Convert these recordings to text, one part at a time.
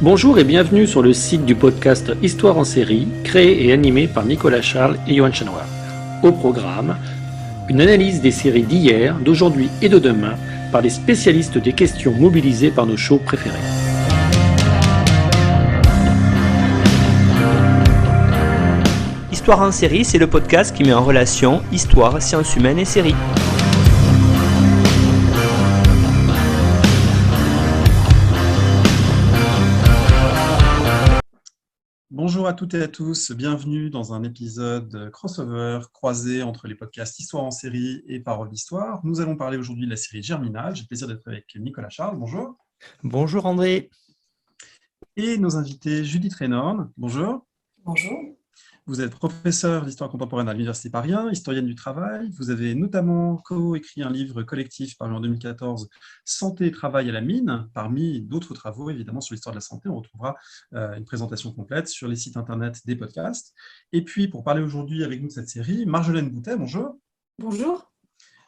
Bonjour et bienvenue sur le site du podcast Histoire en série, créé et animé par Nicolas Charles et Johan Chanoir. Au programme, une analyse des séries d'hier, d'aujourd'hui et de demain par les spécialistes des questions mobilisées par nos shows préférés. Histoire en série, c'est le podcast qui met en relation histoire, sciences humaines et séries. Bonjour à toutes et à tous, bienvenue dans un épisode crossover croisé entre les podcasts Histoire en série et Paroles d'Histoire. Nous allons parler aujourd'hui de la série Germinal. J'ai le plaisir d'être avec Nicolas Charles, bonjour. Bonjour André. Et nos invités Judith Reynorn, bonjour. Bonjour. Vous êtes professeur d'histoire contemporaine à l'Université Paris 1, historienne du travail. Vous avez notamment co-écrit un livre collectif paru en 2014, Santé et travail à la mine. Parmi d'autres travaux, évidemment, sur l'histoire de la santé, on retrouvera une présentation complète sur les sites internet des podcasts. Et puis, pour parler aujourd'hui avec nous de cette série, Marjolaine Boutet, bonjour. Bonjour.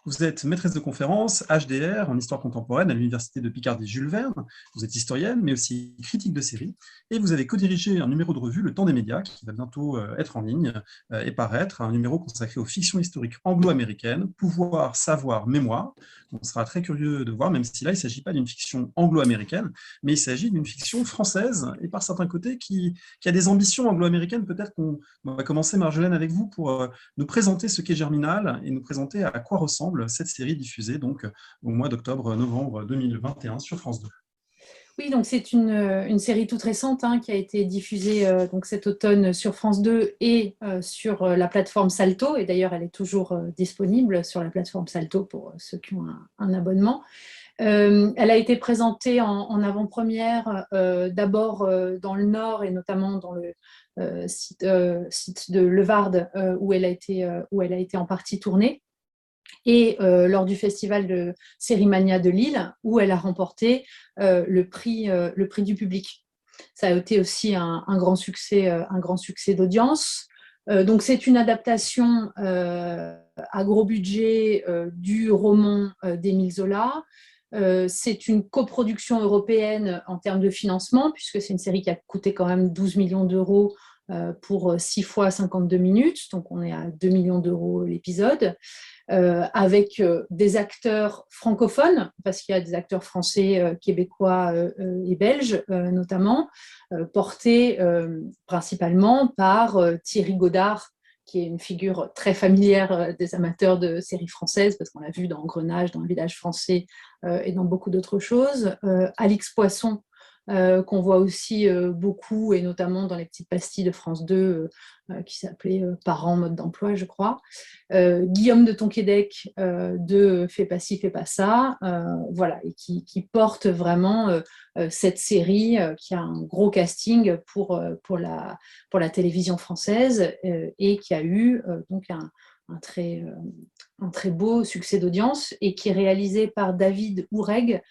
Vous êtes maîtresse de conférence HDR en histoire contemporaine à l'Université de Picardie-Jules Verne. Vous êtes historienne, mais aussi critique de série. Et vous avez co-dirigé un numéro de revue, Le Temps des médias, qui va bientôt être en ligne et paraître, un numéro consacré aux fictions historiques anglo-américaines, pouvoir, savoir, mémoire. On sera très curieux de voir, même si là, il ne s'agit pas d'une fiction anglo-américaine, mais il s'agit d'une fiction française, et par certains côtés, qui a des ambitions anglo-américaines. Peut-être qu'on va commencer, Marjolaine, avec vous, pour nous présenter ce qu'est Germinal et nous présenter à quoi ressemble cette série diffusée donc au mois d'octobre-novembre 2021 sur France 2. Oui, donc c'est une série toute récente qui a été diffusée donc cet automne sur France 2 et sur la plateforme Salto. Et d'ailleurs, elle est toujours disponible sur la plateforme Salto pour ceux qui ont un abonnement. Elle a été présentée en avant-première d'abord dans le Nord et notamment dans le site de Levarde où elle a été en partie tournée. Et lors du festival de Sérimania de Lille, où elle a remporté le prix du public. Ça a été aussi un grand succès d'audience. Donc c'est une adaptation à gros budget du roman d'Émile Zola. C'est une coproduction européenne en termes de financement, puisque c'est une série qui a coûté quand même 12 millions d'euros pour 6 fois 52 minutes, donc on est à 2 millions d'euros l'épisode. Avec des acteurs francophones, parce qu'il y a des acteurs français, québécois et belges notamment, portés principalement par Thierry Godard, qui est une figure très familière des amateurs de séries françaises, parce qu'on l'a vu dans Engrenage, dans Le Village français et dans beaucoup d'autres choses. Alix Poisson, qu'on voit aussi beaucoup, et notamment dans les petites pastilles de France 2, qui s'appelait Parents, mode d'emploi, je crois. Guillaume de Tonquédec de Fais pas ci, fais pas ça, voilà, et qui porte vraiment cette série qui a un gros casting pour la télévision française et qui a eu donc un très beau succès d'audience et qui est réalisé par David Oureg,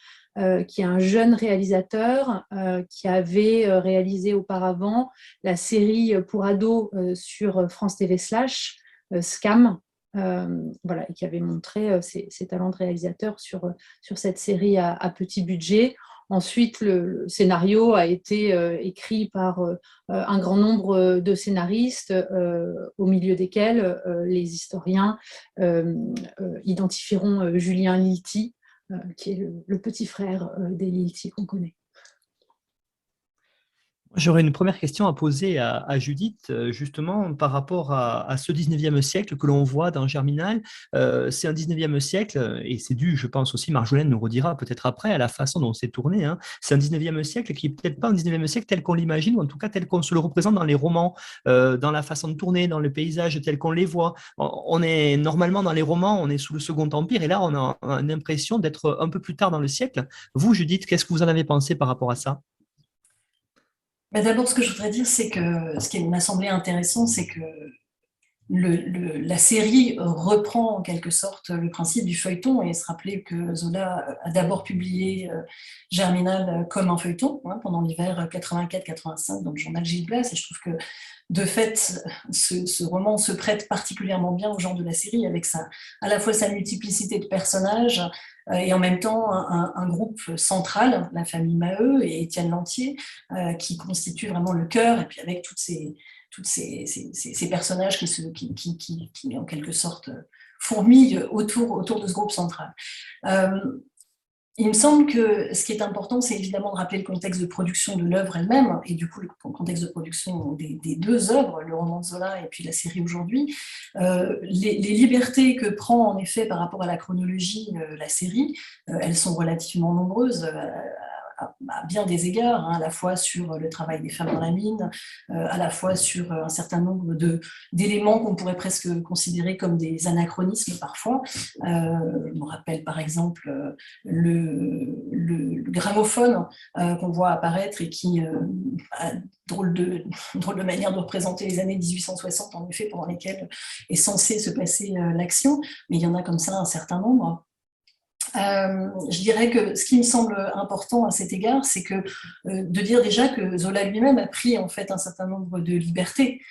qui est un jeune réalisateur qui avait réalisé auparavant la série pour ados sur France TV Slash, Scam, voilà, et qui avait montré ses talents de réalisateur sur cette série à petit budget. Ensuite, le scénario a été écrit par un grand nombre de scénaristes, au milieu desquels les historiens identifieront Julien Lilti, qui est le petit frère des Lilti qu'on connaît. J'aurais une première question à poser à Judith, justement par rapport à ce 19e siècle que l'on voit dans Germinal. C'est un 19e siècle, et c'est dû, je pense aussi, Marjolaine nous redira peut-être après, à la façon dont c'est tourné. C'est un 19e siècle qui n'est peut-être pas un 19e siècle tel qu'on l'imagine, ou en tout cas tel qu'on se le représente dans les romans, dans la façon de tourner, dans le paysage tel qu'on les voit. On est normalement dans les romans, on est sous le Second Empire, et là on a l'impression d'être un peu plus tard dans le siècle. Vous, Judith, qu'est-ce que vous en avez pensé par rapport à ça ? D'abord, ce que je voudrais dire, c'est que ce qui m'a semblé intéressant, c'est que la série reprend en quelque sorte le principe du feuilleton et se rappeler que Zola a d'abord publié Germinal comme un feuilleton pendant l'hiver 84-85 dans le journal Gilles Blas, et je trouve que de fait, ce roman se prête particulièrement bien au genre de la série avec à la fois sa multiplicité de personnages et en même temps un groupe central, la famille Maheu et Étienne Lantier, qui constitue vraiment le cœur, et puis avec ces personnages qui en quelque sorte fourmillent autour de ce groupe central. Il me semble que ce qui est important, c'est évidemment de rappeler le contexte de production de l'œuvre elle-même, et du coup le contexte de production des deux œuvres, le roman de Zola et puis la série aujourd'hui. Les libertés que prend en effet par rapport à la chronologie la série, elles sont relativement nombreuses, à bien des égards, à la fois sur le travail des femmes dans la mine, à la fois sur un certain nombre d'éléments qu'on pourrait presque considérer comme des anachronismes parfois. Je me rappelle par exemple le gramophone qu'on voit apparaître et qui a drôle de manière de représenter les années 1860, en effet, pendant lesquelles est censée se passer l'action, mais il y en a comme ça un certain nombre. Je dirais que ce qui me semble important à cet égard, c'est que de dire déjà que Zola lui-même a pris en fait un certain nombre de libertés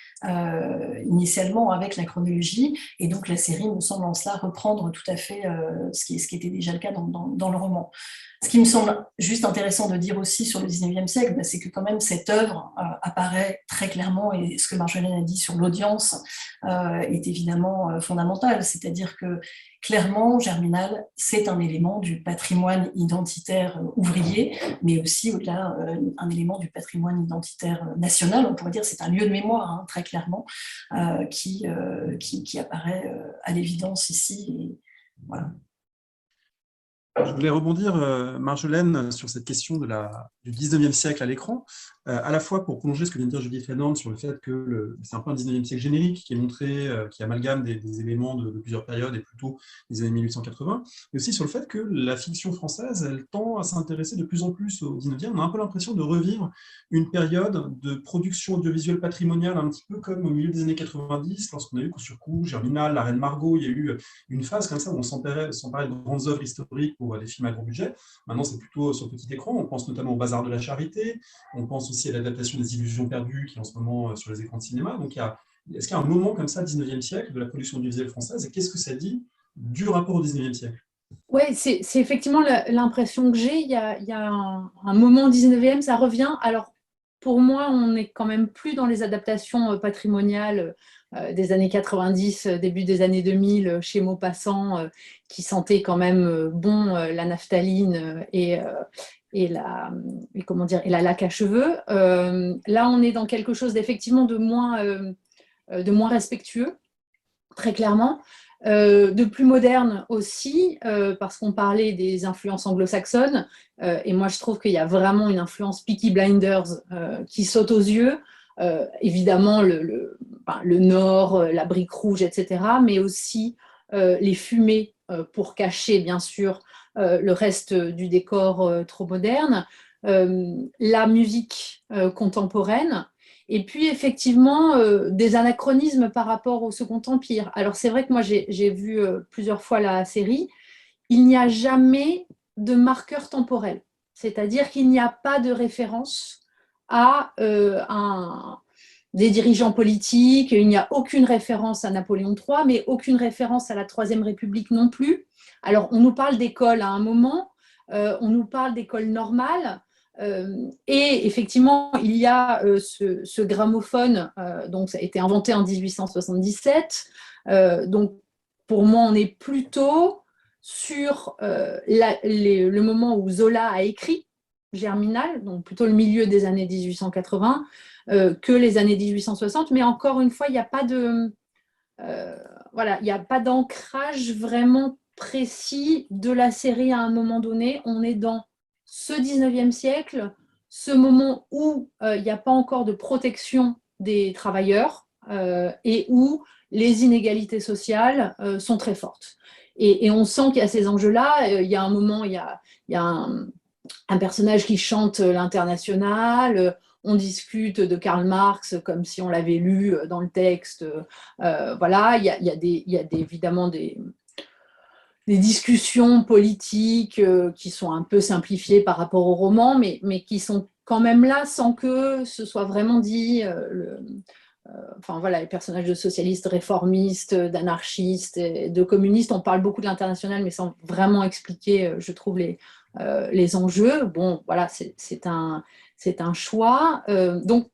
initialement avec la chronologie, et donc la série me semble en cela reprendre tout à fait ce qui était déjà le cas dans le roman. Ce qui me semble juste intéressant de dire aussi sur le 19e siècle, c'est que quand même cette œuvre apparaît très clairement, et ce que Marjolaine a dit sur l'audience est évidemment fondamental, c'est-à-dire que clairement, Germinal, c'est un élément du patrimoine identitaire ouvrier, mais aussi au-delà, un élément du patrimoine identitaire national. On pourrait dire que c'est un lieu de mémoire, très clairement, qui apparaît à l'évidence ici. Et voilà. Je voulais rebondir, Marjolaine, sur cette question du 19e siècle à l'écran, à la fois pour prolonger ce que vient de dire Julie Fernand sur le fait que c'est un peu un 19e siècle générique qui est montré, qui amalgame des éléments de plusieurs périodes et plutôt des années 1880, mais aussi sur le fait que la fiction française, elle tend à s'intéresser de plus en plus au 19e. On a un peu l'impression de revivre une période de production audiovisuelle patrimoniale, un petit peu comme au milieu des années 90, lorsqu'on a eu coup sur coup Germinal, La Reine Margot. Il y a eu une phase comme ça où on s'emparait de grandes œuvres historiques pour des films à gros budget. Maintenant, c'est plutôt sur petit écran. On pense notamment au Bazar de la Charité, on pense aussi à l'adaptation des Illusions perdues qui est en ce moment sur les écrans de cinéma. Donc, est-ce qu'il y a un moment comme ça, 19e siècle, de la production audiovisuelle française, et qu'est-ce que ça dit du rapport au 19e siècle? Oui, c'est effectivement l'impression que j'ai. Il y a un moment 19e, ça revient. Alors, pour moi, on n'est quand même plus dans les adaptations patrimoniales des années 90, début des années 2000, chez Maupassant, qui sentaient quand même bon la naphtaline et la laque à cheveux. Là, on est dans quelque chose d'effectivement de moins respectueux, très clairement. De plus moderne aussi, parce qu'on parlait des influences anglo-saxonnes, et moi je trouve qu'il y a vraiment une influence Peaky Blinders qui saute aux yeux, évidemment le Nord, la brique rouge, etc., mais aussi les fumées pour cacher bien sûr le reste du décor trop moderne, la musique contemporaine. Et puis, effectivement, des anachronismes par rapport au Second Empire. Alors, c'est vrai que moi, j'ai vu plusieurs fois la série. Il n'y a jamais de marqueur temporel. C'est-à-dire qu'il n'y a pas de référence à des dirigeants politiques. Il n'y a aucune référence à Napoléon III, mais aucune référence à la Troisième République non plus. Alors, on nous parle d'école à un moment, on nous parle d'école normale. Et effectivement, il y a ce gramophone, donc ça a été inventé en 1877. Donc, pour moi, on est plutôt sur le moment où Zola a écrit Germinal, donc plutôt le milieu des années 1880, que les années 1860. Mais encore une fois, il n'y a pas il n'y a pas d'ancrage vraiment précis de la série à un moment donné. On est dans ce 19e siècle, ce moment où il n'y a pas encore de protection des travailleurs et où les inégalités sociales sont très fortes. Et on sent qu'il y a ces enjeux-là. Il y a un moment, il y a un personnage qui chante l'Internationale. on discute de Karl Marx comme si on l'avait lu dans le texte. Voilà, il y a évidemment des discussions politiques qui sont un peu simplifiées par rapport au roman, mais qui sont quand même là sans que ce soit vraiment dit. Enfin voilà, les personnages de socialistes, réformistes, d'anarchistes, de communistes, on parle beaucoup de l'international, mais sans vraiment expliquer, je trouve, les enjeux. Bon, voilà, c'est un choix. Donc,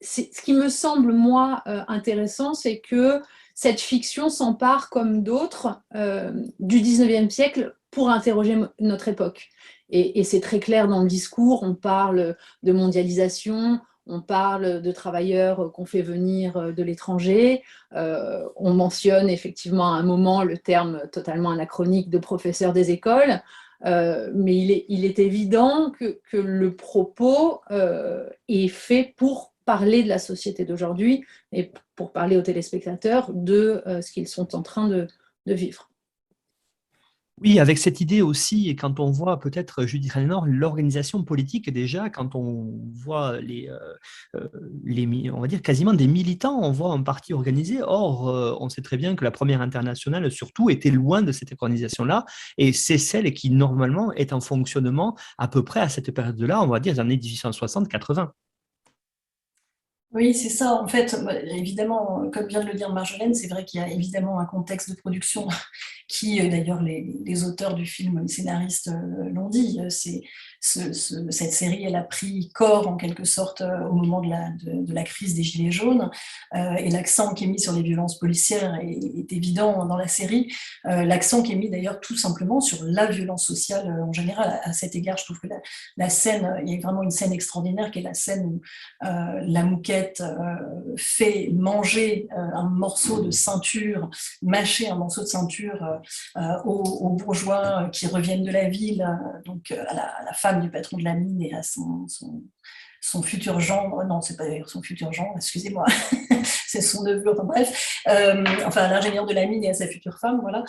ce qui me semble, moi, intéressant, c'est que cette fiction s'empare, comme d'autres, du 19e siècle pour interroger notre époque. Et c'est très clair dans le discours, on parle de mondialisation, on parle de travailleurs qu'on fait venir de l'étranger, on mentionne effectivement à un moment le terme totalement anachronique de professeur des écoles, mais il est évident que le propos est fait pour parler de la société d'aujourd'hui et pour parler aux téléspectateurs de ce qu'ils sont en train de vivre. Oui, avec cette idée aussi, et quand on voit peut-être, Judith Raynor, l'organisation politique déjà, quand on voit on va dire quasiment des militants, on voit un parti organisé. Or, on sait très bien que la Première Internationale, surtout, était loin de cette organisation-là, et c'est celle qui, normalement, est en fonctionnement à peu près à cette période-là, on va dire, les années 1860-80. Oui, c'est ça. En fait, évidemment, comme vient de le dire Marjolaine, c'est vrai qu'il y a évidemment un contexte de production qui, d'ailleurs, les auteurs du film, les scénaristes l'ont dit, cette série, elle a pris corps en quelque sorte au moment de la crise des Gilets jaunes, et l'accent qui est mis sur les violences policières est évident dans la série. L'accent qui est mis d'ailleurs tout simplement sur la violence sociale en général. À cet égard, je trouve que la scène, il y a vraiment une scène extraordinaire qui est la scène où la mouquette fait manger un morceau de ceinture, mâcher un morceau de ceinture aux bourgeois qui reviennent de la ville, donc à la femme du patron de la mine et à son futur gendre, non, c'est pas son futur gendre, excusez-moi, c'est son neveu, enfin bref, enfin l'ingénieur de la mine et à sa future femme, voilà.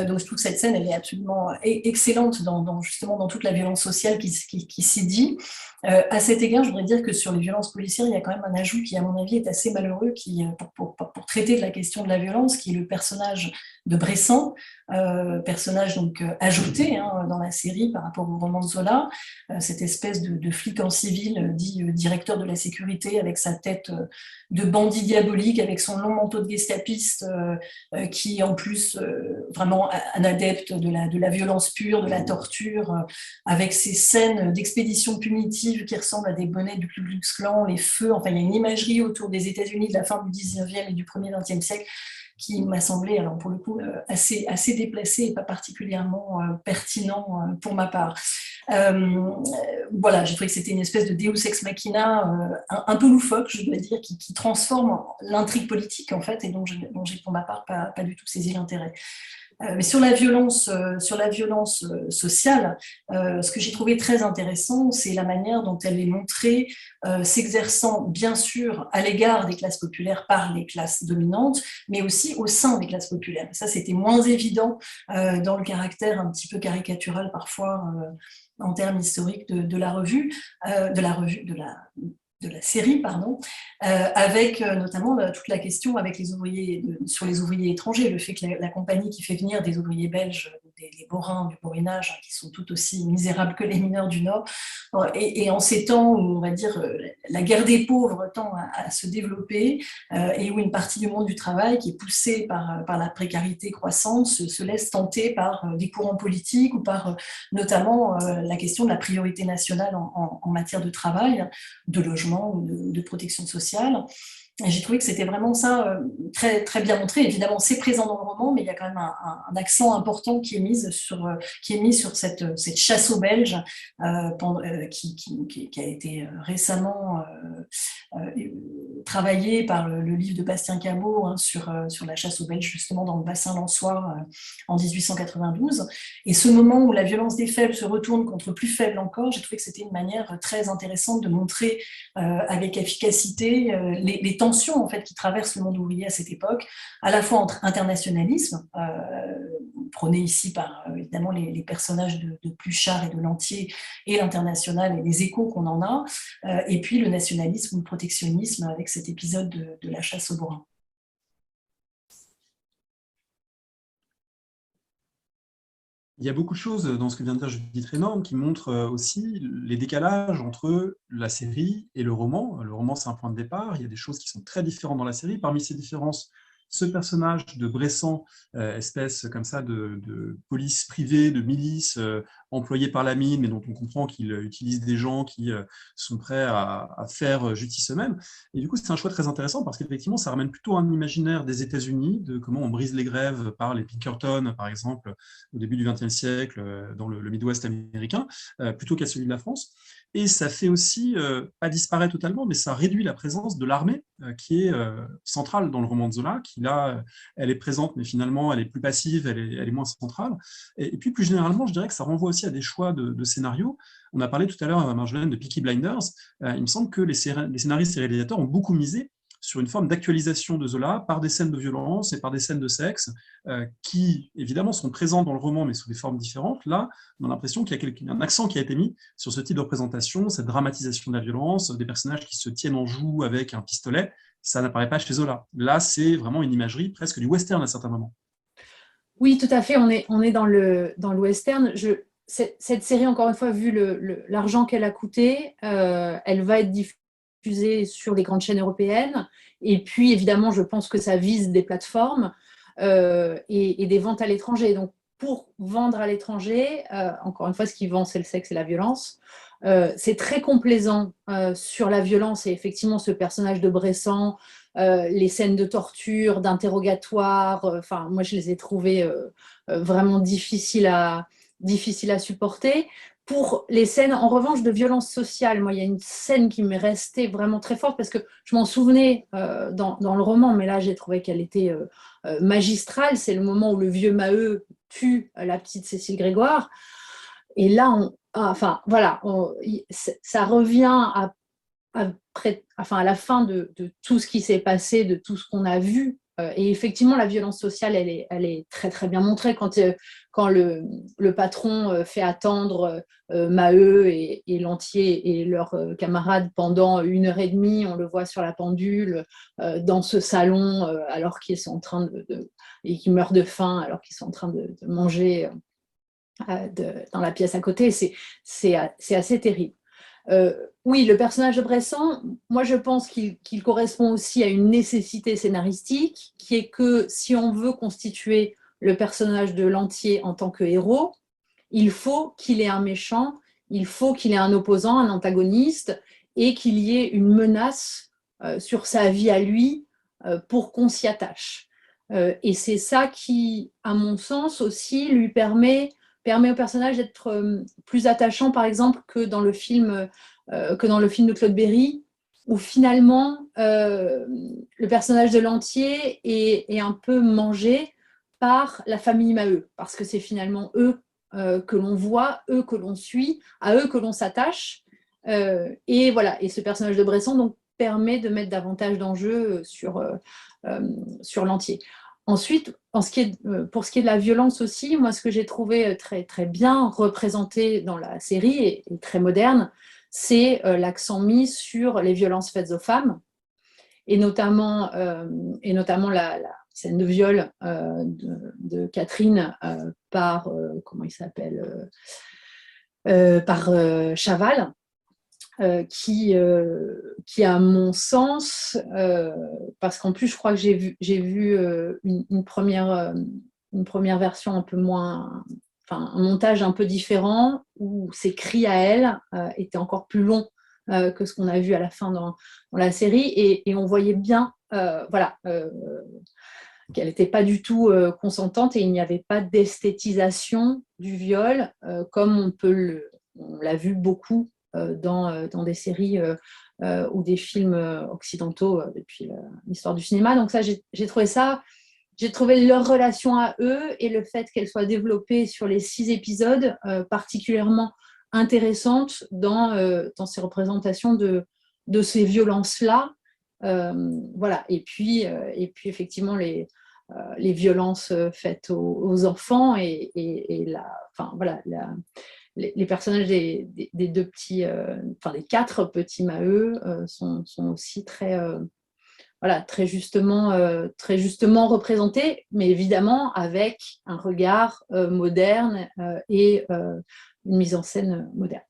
Donc je trouve que cette scène, elle est absolument excellente justement dans toute la violence sociale qui s'y dit. À cet égard, je voudrais dire que sur les violences policières, il y a quand même un ajout qui, à mon avis, est assez malheureux pour traiter de la question de la violence, qui est le personnage de Bressan, personnage donc ajouté dans la série par rapport au roman de Zola, cette espèce de flic en civil dit directeur de la sécurité avec sa tête de bandit diabolique, avec son long manteau de gestapiste qui est en plus vraiment un adepte de la violence pure, de la torture, avec ces scènes d'expédition punitive qui ressemblent à des bonnets du Ku Klux Klan, les feux, enfin il y a une imagerie autour des États-Unis de la fin du 19e et du premier 20e siècle qui m'a semblé, alors pour le coup, assez déplacé et pas particulièrement pertinent pour ma part. Voilà, j'ai trouvé que c'était une espèce de Deus ex machina un peu loufoque, je dois dire, qui transforme l'intrigue politique, en fait, et dont j'ai pour ma part pas du tout saisi l'intérêt. Mais sur la violence sociale, ce que j'ai trouvé très intéressant, c'est la manière dont elle est montrée, s'exerçant bien sûr à l'égard des classes populaires par les classes dominantes, mais aussi au sein des classes populaires. Ça, c'était moins évident dans le caractère un petit peu caricatural parfois en termes historiques de la série, pardon, avec notamment toute la question avec sur les ouvriers étrangers, le fait que la compagnie qui fait venir des ouvriers belges, les Borains du Borinage, qui sont tout aussi misérables que les mineurs du Nord, et en ces temps où, on va dire, la guerre des pauvres tend à se développer, et où une partie du monde du travail, qui est poussée par la précarité croissante, se laisse tenter par des courants politiques ou par notamment la question de la priorité nationale en matière de travail, de logement ou de protection sociale. Et j'ai trouvé que c'était vraiment ça très, très bien montré. Évidemment, c'est présent dans le roman, mais il y a quand même un accent important qui est mis sur cette chasse aux Belges qui a été récemment travaillé par le livre de Bastien Cabot sur la chasse aux Belges, justement dans le bassin lensois en 1892. Et ce moment où la violence des faibles se retourne contre plus faibles encore, j'ai trouvé que c'était une manière très intéressante de montrer avec efficacité les tensions en fait, qui traversent le monde ouvrier à cette époque, à la fois entre internationalisme, prôné ici par évidemment les personnages de Pluchart et de Lantier et l'international et les échos qu'on en a, et puis le nationalisme ou le protectionnisme avec cet épisode de la chasse au bourrin. Il y a beaucoup de choses dans ce que vient de dire Judith Rhénorme qui montrent aussi les décalages entre la série et le roman. Le roman, c'est un point de départ. Il y a des choses qui sont très différentes dans la série. Parmi ces différences, ce personnage de Bressan, espèce comme ça de police privée, de milice employée par la mine, mais dont on comprend qu'il utilise des gens qui sont prêts à faire justice eux-mêmes. Et du coup, c'est un choix très intéressant parce qu'effectivement, ça ramène plutôt un imaginaire des États-Unis, de comment on brise les grèves par les Pinkerton, par exemple, au début du XXe siècle, dans le Midwest américain, plutôt qu'à celui de la France. Et ça fait aussi, pas disparaître totalement, mais ça réduit la présence de l'armée, qui est centrale dans le roman de Zola, qui là, elle est présente, mais finalement, elle est plus passive, elle est moins centrale. Et puis, plus généralement, je dirais que ça renvoie aussi à des choix de scénarios. On a parlé tout à l'heure, Marjolaine, de Peaky Blinders. Il me semble que les scénaristes et réalisateurs ont beaucoup misé sur une forme d'actualisation de Zola par des scènes de violence et par des scènes de sexe qui, évidemment, sont présentes dans le roman, mais sous des formes différentes. Là, on a l'impression qu'il y a un accent qui a été mis sur ce type de représentation, cette dramatisation de la violence, des personnages qui se tiennent en joue avec un pistolet. Ça n'apparaît pas chez Zola. Là, c'est vraiment une imagerie presque du western à certains moments. Oui, tout à fait, on est dans le western. Cette série, encore une fois, vu l'argent qu'elle a coûté, elle va être diffusée sur les grandes chaînes européennes. Et puis, évidemment, je pense que ça vise des plateformes et des ventes à l'étranger. Donc, pour vendre à l'étranger, encore une fois, ce qui vend, c'est le sexe et la violence. C'est très complaisant sur la violence et effectivement, ce personnage de Bressan, les scènes de torture, d'interrogatoire, enfin, moi, je les ai trouvées vraiment difficiles à supporter. Pour les scènes, en revanche, de violence sociale, moi, il y a une scène qui m'est restée vraiment très forte parce que je m'en souvenais dans le roman, mais là, j'ai trouvé qu'elle était magistrale. C'est le moment où le vieux Maheu tue la petite Cécile Grégoire. Et là, voilà, ça revient à la fin de tout ce qui s'est passé, de tout ce qu'on a vu. Et effectivement, la violence sociale, elle est très, très bien montrée quand le patron fait attendre Maheu et Lantier et leurs camarades pendant 1h30. On le voit sur la pendule, dans ce salon, alors qu'ils sont en train et qu'ils meurent de faim, alors qu'ils sont en train de manger dans la pièce à côté. C'est assez terrible. Oui, le personnage de Bressan, moi je pense qu'il correspond aussi à une nécessité scénaristique, qui est que si on veut constituer le personnage de Lantier en tant que héros, il faut qu'il ait un méchant, il faut qu'il ait un opposant, un antagoniste, et qu'il y ait une menace sur sa vie à lui pour qu'on s'y attache. Et c'est ça qui, à mon sens aussi, lui permet au personnage d'être plus attachant, par exemple, que dans le film de Claude Berry, où finalement, le personnage de Lantier est un peu mangé par la famille Maheu, parce que c'est finalement eux que l'on voit, eux que l'on suit, à eux que l'on s'attache. Et voilà, et ce personnage de Bressan donc, permet de mettre davantage d'enjeux sur Lantier. Ensuite, pour ce qui est de la violence aussi, moi, ce que j'ai trouvé très, très bien représenté dans la série et très moderne, c'est l'accent mis sur les violences faites aux femmes, et notamment la scène de viol de Catherine par, comment il s'appelle, par Chaval. Qui, à mon sens, parce qu'en plus, je crois que j'ai vu une première version un peu moins, enfin, un montage un peu différent, où ses cris à elle étaient encore plus longs que ce qu'on a vu à la fin dans la série, et on voyait bien, voilà, qu'elle n'était pas du tout consentante, et il n'y avait pas d'esthétisation du viol, comme on l'a vu beaucoup dans des séries ou des films occidentaux depuis l'histoire du cinéma. Donc ça, j'ai trouvé leur relation à eux et le fait qu'elle soit développée sur les 6 épisodes particulièrement intéressante dans ces représentations de ces violences-là. Voilà. Et puis effectivement, les violences faites aux enfants et les personnages des deux petits, des 4 petits Maheu sont aussi très justement représentés, mais évidemment avec un regard moderne et une mise en scène moderne.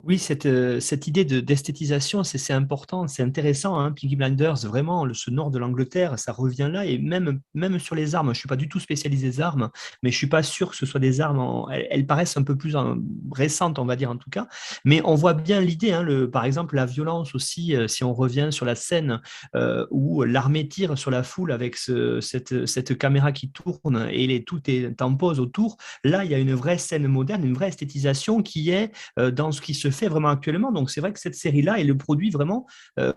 Oui, cette idée d'esthétisation, c'est important, c'est intéressant. Hein. Peaky Blinders, vraiment, ce nord de l'Angleterre, ça revient là. Et même sur les armes, je ne suis pas du tout spécialisé des armes, mais je ne suis pas sûr que ce soit des armes, elles paraissent un peu plus récentes, on va dire en tout cas. Mais on voit bien l'idée, hein, par exemple, la violence aussi, si on revient sur la scène où l'armée tire sur la foule avec cette caméra qui tourne et tout est en pause autour. Là, il y a une vraie scène moderne, une vraie esthétisation qui est dans ce qui se fait vraiment actuellement. Donc, c'est vrai que cette série-là est le produit vraiment,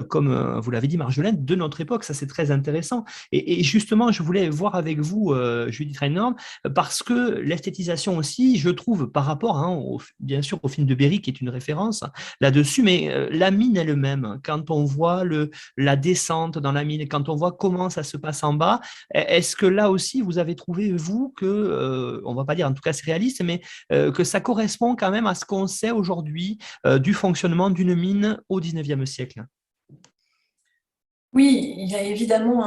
comme vous l'avez dit, Marjolaine, de notre époque. Ça, c'est très intéressant. Et justement, je voulais voir avec vous, Judith Reinhold, parce que l'esthétisation aussi, je trouve, par rapport, hein, bien sûr, au film de Berry, qui est une référence là-dessus, mais la mine elle-même, quand on voit la descente dans la mine, quand on voit comment ça se passe en bas, est-ce que là aussi, vous avez trouvé, vous, que, on ne va pas dire en tout cas c'est réaliste, mais que ça correspond quand même à ce qu'on sait aujourd'hui du fonctionnement d'une mine au XIXe siècle? Oui, il y a évidemment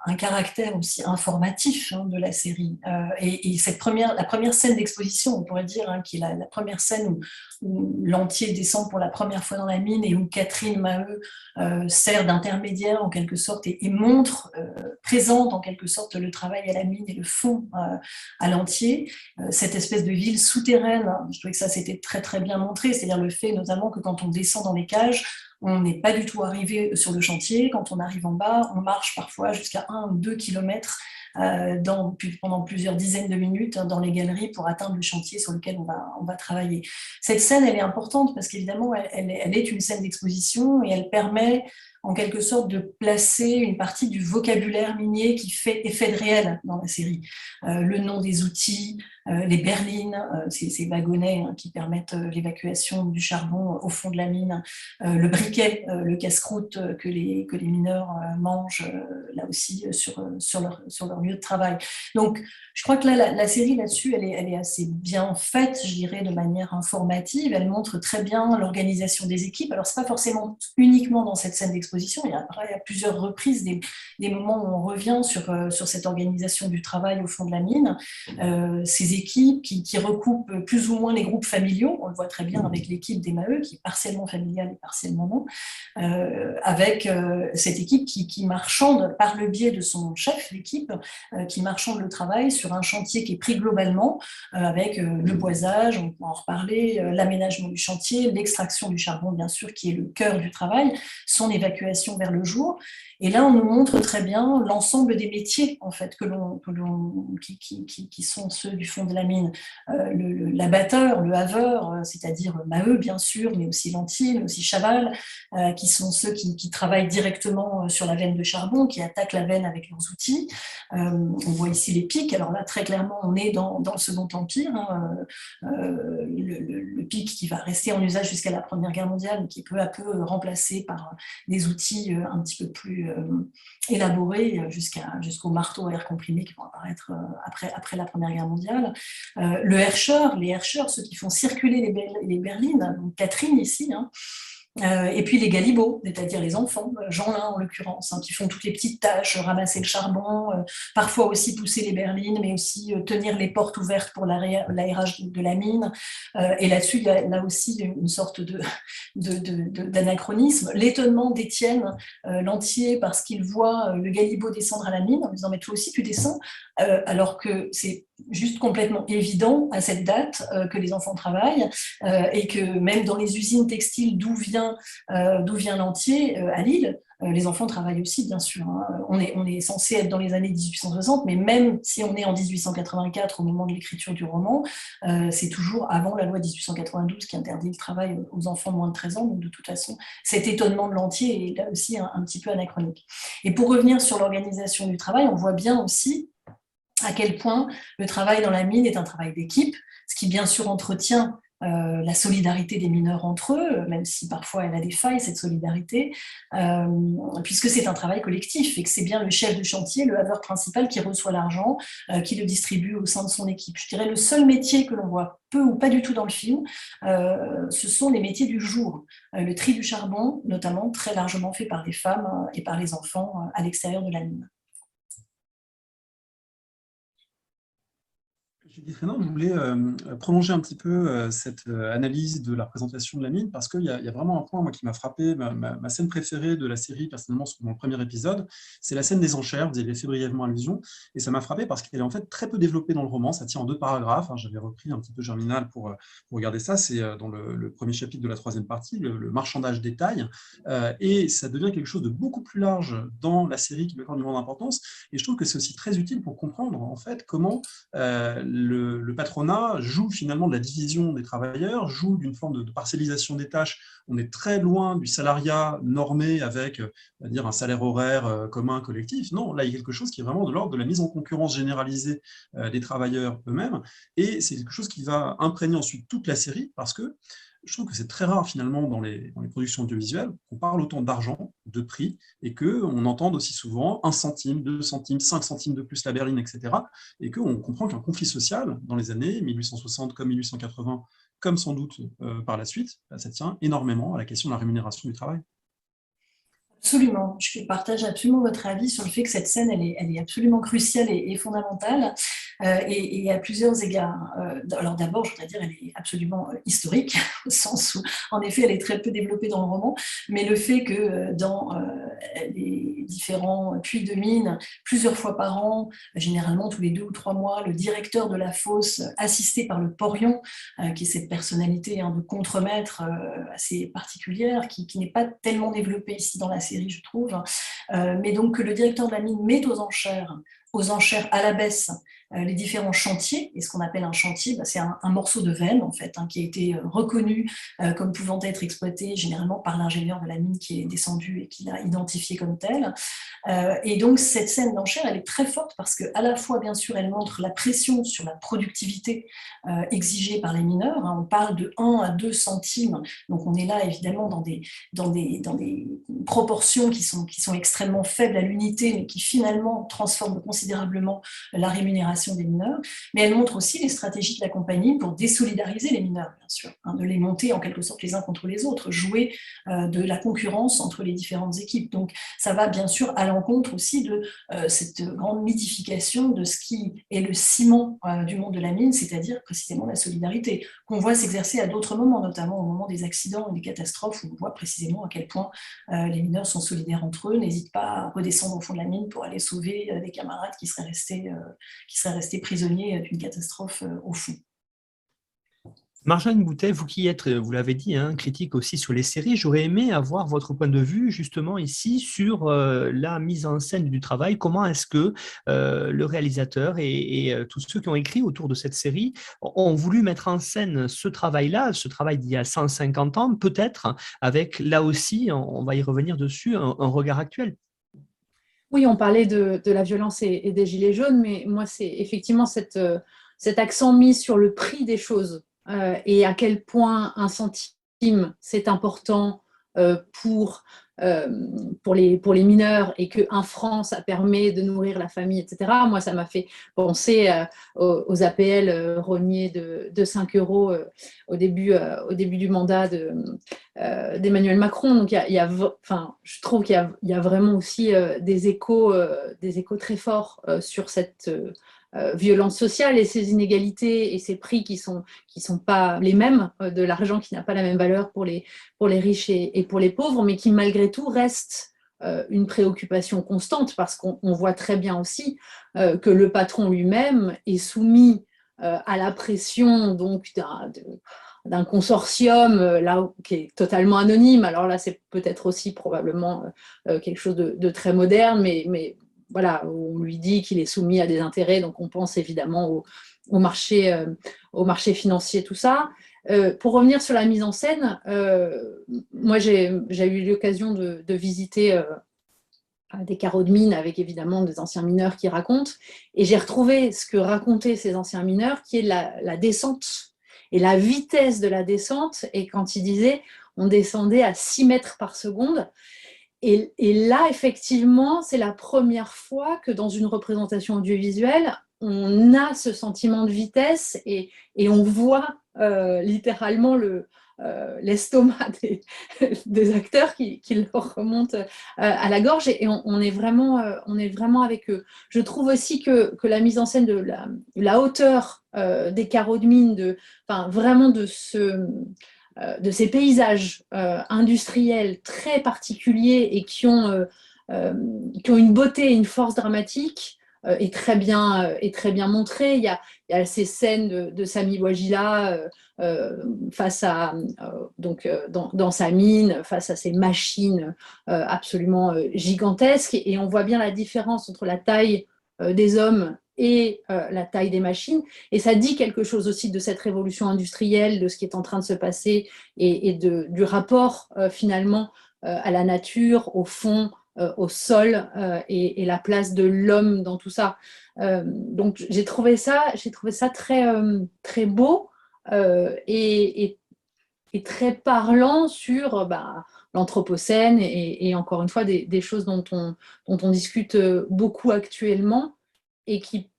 un caractère aussi informatif de la série. Et la première scène d'exposition, on pourrait dire, hein, qui est la première scène où Lantier descend pour la première fois dans la mine et où Catherine Maheu sert d'intermédiaire en quelque sorte et montre, présente en quelque sorte le travail à la mine et le fond à Lantier. Cette espèce de ville souterraine, hein, je trouvais que ça c'était très très bien montré, c'est-à-dire le fait notamment que quand on descend dans les cages, on n'est pas du tout arrivé sur le chantier. Quand on arrive en bas, on marche parfois jusqu'à 1 ou 2 kilomètres pendant plusieurs dizaines de minutes dans les galeries pour atteindre le chantier sur lequel on va travailler. Cette scène, elle est importante parce qu'évidemment, elle est une scène d'exposition et elle permet en quelque sorte de placer une partie du vocabulaire minier qui fait effet de réel dans la série. Le nom des outils, les berlines, ces wagonnets hein, qui permettent l'évacuation du charbon au fond de la mine, le briquet, le casse-croûte que les mineurs mangent là aussi sur leur lieu de travail. Donc, je crois que là, la série là-dessus, elle est assez bien faite, je dirais, de manière informative. Elle montre très bien l'organisation des équipes. Alors, c'est pas forcément uniquement dans cette scène d'exposition. Il y a plusieurs reprises des moments où on revient sur cette organisation du travail au fond de la mine. Ces équipes qui recoupent plus ou moins les groupes familiaux. On le voit très bien avec l'équipe des Maheu, qui est partiellement familiale et partiellement non. Avec cette équipe qui marchande par le biais de son chef d'équipe, qui marchande le travail sur un chantier qui est pris globalement, avec le boisage, on peut en reparler, l'aménagement du chantier, l'extraction du charbon, bien sûr, qui est le cœur du travail, son évacuation vers le jour. Et là, on nous montre très bien l'ensemble des métiers en fait, qui sont ceux du fond de la mine. L'abatteur, le haveur, c'est-à-dire Maheu, bien sûr, mais aussi Lantier, mais aussi Chaval, qui sont ceux qui travaillent directement sur la veine de charbon, qui attaquent la veine avec leurs outils. On voit ici les pics. Alors là, très clairement, on est dans le Second Empire. Hein, le pic qui va rester en usage jusqu'à la Première Guerre mondiale, mais qui est peu à peu remplacé par des outils un petit peu plus élaborés jusqu'au marteau à air comprimé qui vont apparaître après la Première Guerre mondiale. Les Herscheurs, ceux qui font circuler les berlines, donc Catherine ici, hein, et puis les galibots, c'est-à-dire les enfants, Jeanlin en l'occurrence, hein, qui font toutes les petites tâches, ramasser le charbon, parfois aussi pousser les berlines, mais aussi tenir les portes ouvertes pour l'aérage de la mine. Et là-dessus, il y a là aussi une sorte d'anachronisme. L'étonnement d'Étienne Lantier parce qu'il voit le galibot descendre à la mine en lui disant « mais toi aussi tu descends », alors que c'est juste complètement évident à cette date que les enfants travaillent et que même dans les usines textiles d'où vient Lantier à Lille, les enfants travaillent aussi, bien sûr. Hein. On est censé être dans les années 1860, mais même si on est en 1884 au moment de l'écriture du roman, c'est toujours avant la loi 1892 qui interdit le travail aux enfants de moins de 13 ans. Donc de toute façon, cet étonnement de Lantier est là aussi un petit peu anachronique. Et pour revenir sur l'organisation du travail, on voit bien aussi à quel point le travail dans la mine est un travail d'équipe, ce qui bien sûr entretient la solidarité des mineurs entre eux, même si parfois elle a des failles, cette solidarité, puisque c'est un travail collectif et que c'est bien le chef de chantier, le haveur principal qui reçoit l'argent, qui le distribue au sein de son équipe. Je dirais le seul métier que l'on voit peu ou pas du tout dans le film, ce sont les métiers du jour. Le tri du charbon, notamment, très largement fait par les femmes et par les enfants à l'extérieur de la mine. Judith Reynaud, vous voulez prolonger un petit peu cette analyse de la présentation de la mine, parce qu'il y a vraiment un point moi, qui m'a frappé, ma scène préférée de la série, personnellement, dans le premier épisode, c'est la scène des enchères, vous y avez fait brièvement allusion, et ça m'a frappé parce qu'elle est en fait très peu développée dans le roman, ça tient en 2 paragraphes, hein, j'avais repris un petit peu Germinal pour regarder ça, c'est dans le premier chapitre de la 3e partie, le marchandage détail, et ça devient quelque chose de beaucoup plus large dans la série qui lui accorde une grande importance, et je trouve que c'est aussi très utile pour comprendre en fait comment le patronat joue finalement de la division des travailleurs, joue d'une forme de parcellisation des tâches. On est très loin du salariat normé avec on va dire, un salaire horaire commun, collectif. Non, là, il y a quelque chose qui est vraiment de l'ordre de la mise en concurrence généralisée des travailleurs eux-mêmes. Et c'est quelque chose qui va imprégner ensuite toute la série parce que je trouve que c'est très rare finalement dans les productions audiovisuelles qu'on parle autant d'argent, de prix, et qu'on entende aussi souvent 1 centime, 2 centimes, 5 centimes de plus la berline, etc. Et qu'on comprend qu'un conflit social dans les années 1860 comme 1880, comme sans doute par la suite, ça tient énormément à la question de la rémunération du travail. Absolument, je partage absolument votre avis sur le fait que cette scène, elle est absolument cruciale et fondamentale, et à plusieurs égards. Alors d'abord, je voudrais dire, elle est absolument historique, au sens où, en effet, elle est très peu développée dans le roman, mais le fait que dans les différents puits de mine, plusieurs fois par an, généralement tous les 2 ou 3 mois, le directeur de la fosse, assisté par le porion, qui est cette personnalité de contremaître assez particulière, qui n'est pas tellement développée ici dans la série, je trouve, mais donc que le directeur de la mine met aux enchères à la baisse les différents chantiers, et ce qu'on appelle un chantier, c'est un morceau de veine en fait, qui a été reconnu comme pouvant être exploité généralement par l'ingénieur de la mine qui est descendu et qui l'a identifié comme tel. Et donc cette scène d'enchère, elle est très forte parce qu'à la fois, bien sûr, elle montre la pression sur la productivité exigée par les mineurs. On parle de 1 à 2 centimes, donc on est là évidemment dans des proportions qui sont extrêmement faibles à l'unité, mais qui finalement transforment considérablement la rémunération des mineurs, mais elle montre aussi les stratégies de la compagnie pour désolidariser les mineurs, bien sûr, de les monter en quelque sorte les uns contre les autres, jouer de la concurrence entre les différentes équipes. Donc ça va bien sûr à l'encontre aussi de cette grande mythification de ce qui est le ciment du monde de la mine, c'est-à-dire précisément la solidarité, qu'on voit s'exercer à d'autres moments, notamment au moment des accidents et des catastrophes, où on voit précisément à quel point les mineurs sont solidaires entre eux, n'hésitent pas à redescendre au fond de la mine pour aller sauver des camarades qui seraient restés prisonniers d'une catastrophe au fond. Marjolaine Boutet, vous qui êtes, vous l'avez dit, critique aussi sur les séries, j'aurais aimé avoir votre point de vue justement ici sur la mise en scène du travail. Comment est-ce que le réalisateur et tous ceux qui ont écrit autour de cette série ont voulu mettre en scène ce travail-là, ce travail d'il y a 150 ans, peut-être avec là aussi, on va y revenir dessus, un regard actuel. Oui, on parlait de la violence et des gilets jaunes, mais moi, c'est effectivement cet accent mis sur le prix des choses et à quel point 1 centime, c'est important pour les mineurs et que 1 franc, ça permet de nourrir la famille, etc. Moi, ça m'a fait penser aux APL rognés de 5 € au début du mandat d'Emmanuel Macron. Donc, je trouve qu'il y a vraiment aussi des échos très forts sur cette violence sociale et ces inégalités et ces prix qui sont pas les mêmes, de l'argent qui n'a pas la même valeur pour les riches et pour les pauvres, mais qui malgré tout reste une préoccupation constante parce qu'on voit très bien aussi que le patron lui-même est soumis à la pression donc d'un consortium là qui est totalement anonyme. Alors là, c'est peut-être aussi probablement quelque chose de très moderne, mais voilà, on lui dit qu'il est soumis à des intérêts, donc on pense évidemment au marché financier, tout ça. Pour revenir sur la mise en scène, moi j'ai eu l'occasion de visiter des carreaux de mine avec évidemment des anciens mineurs qui racontent, et j'ai retrouvé ce que racontaient ces anciens mineurs, qui est la descente et la vitesse de la descente. Et quand il disait, on descendait à 6 mètres par seconde. Et là, effectivement, c'est la première fois que dans une représentation audiovisuelle, on a ce sentiment de vitesse et on voit littéralement l'estomac des acteurs qui leur remonte à la gorge et on est vraiment avec eux. Je trouve aussi que la mise en scène de la hauteur des carreaux de mine, vraiment de ces paysages industriels très particuliers et qui ont une beauté et une force dramatique est très bien montrée. Il y a ces scènes de Sami Bouajila face à dans sa mine, face à ces machines absolument gigantesques, et on voit bien la différence entre la taille des hommes et la taille des machines, et ça dit quelque chose aussi de cette révolution industrielle, de ce qui est en train de se passer et du rapport finalement à la nature, au fond, au sol et la place de l'homme dans tout ça. Donc j'ai trouvé ça très, très beau et très parlant sur l'Anthropocène et encore une fois des choses dont on discute beaucoup actuellement et qui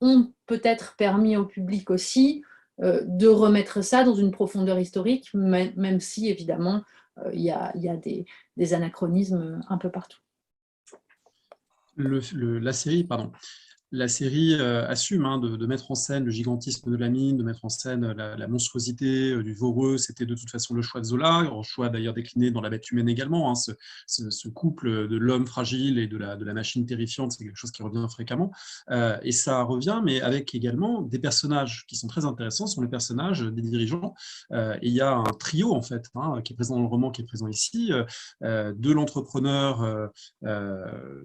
ont peut-être permis au public aussi de remettre ça dans une profondeur historique, même si évidemment il y a des anachronismes un peu partout. La série assume de mettre en scène le gigantisme de la mine, de mettre en scène la monstruosité du Voreux. C'était de toute façon le choix de Zola, un choix d'ailleurs décliné dans La Bête humaine également. Ce couple de l'homme fragile et de la machine terrifiante, c'est quelque chose qui revient fréquemment. Et ça revient, mais avec également des personnages qui sont très intéressants, ce sont les personnages des dirigeants. Et il y a un trio, en fait, qui est présent dans le roman, qui est présent ici, de l'entrepreneur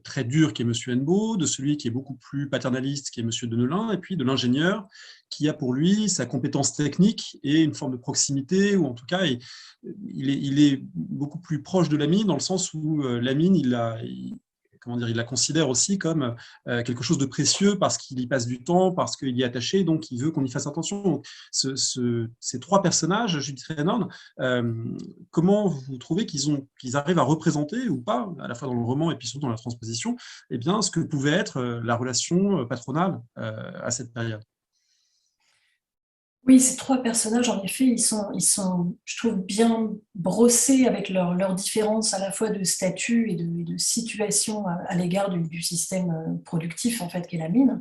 très dur qui est M. Hennebeau, de celui qui est beaucoup plus paternaliste qui est M. Deneulin, et puis de l'ingénieur qui a pour lui sa compétence technique et une forme de proximité, ou en tout cas il est beaucoup plus proche de la mine, dans le sens où la mine il la considère aussi comme quelque chose de précieux parce qu'il y passe du temps, parce qu'il y est attaché, donc il veut qu'on y fasse attention. Donc, ces trois personnages, Judith Raynorn, comment vous trouvez qu'ils arrivent à représenter, ou pas, à la fois dans le roman et puis surtout dans la transposition, ce que pouvait être la relation patronale à cette période? Oui, ces trois personnages, en effet, ils sont, je trouve, bien brossés avec leurs différences à la fois de statut et de situation à l'égard du système productif, en fait, qu'est la mine.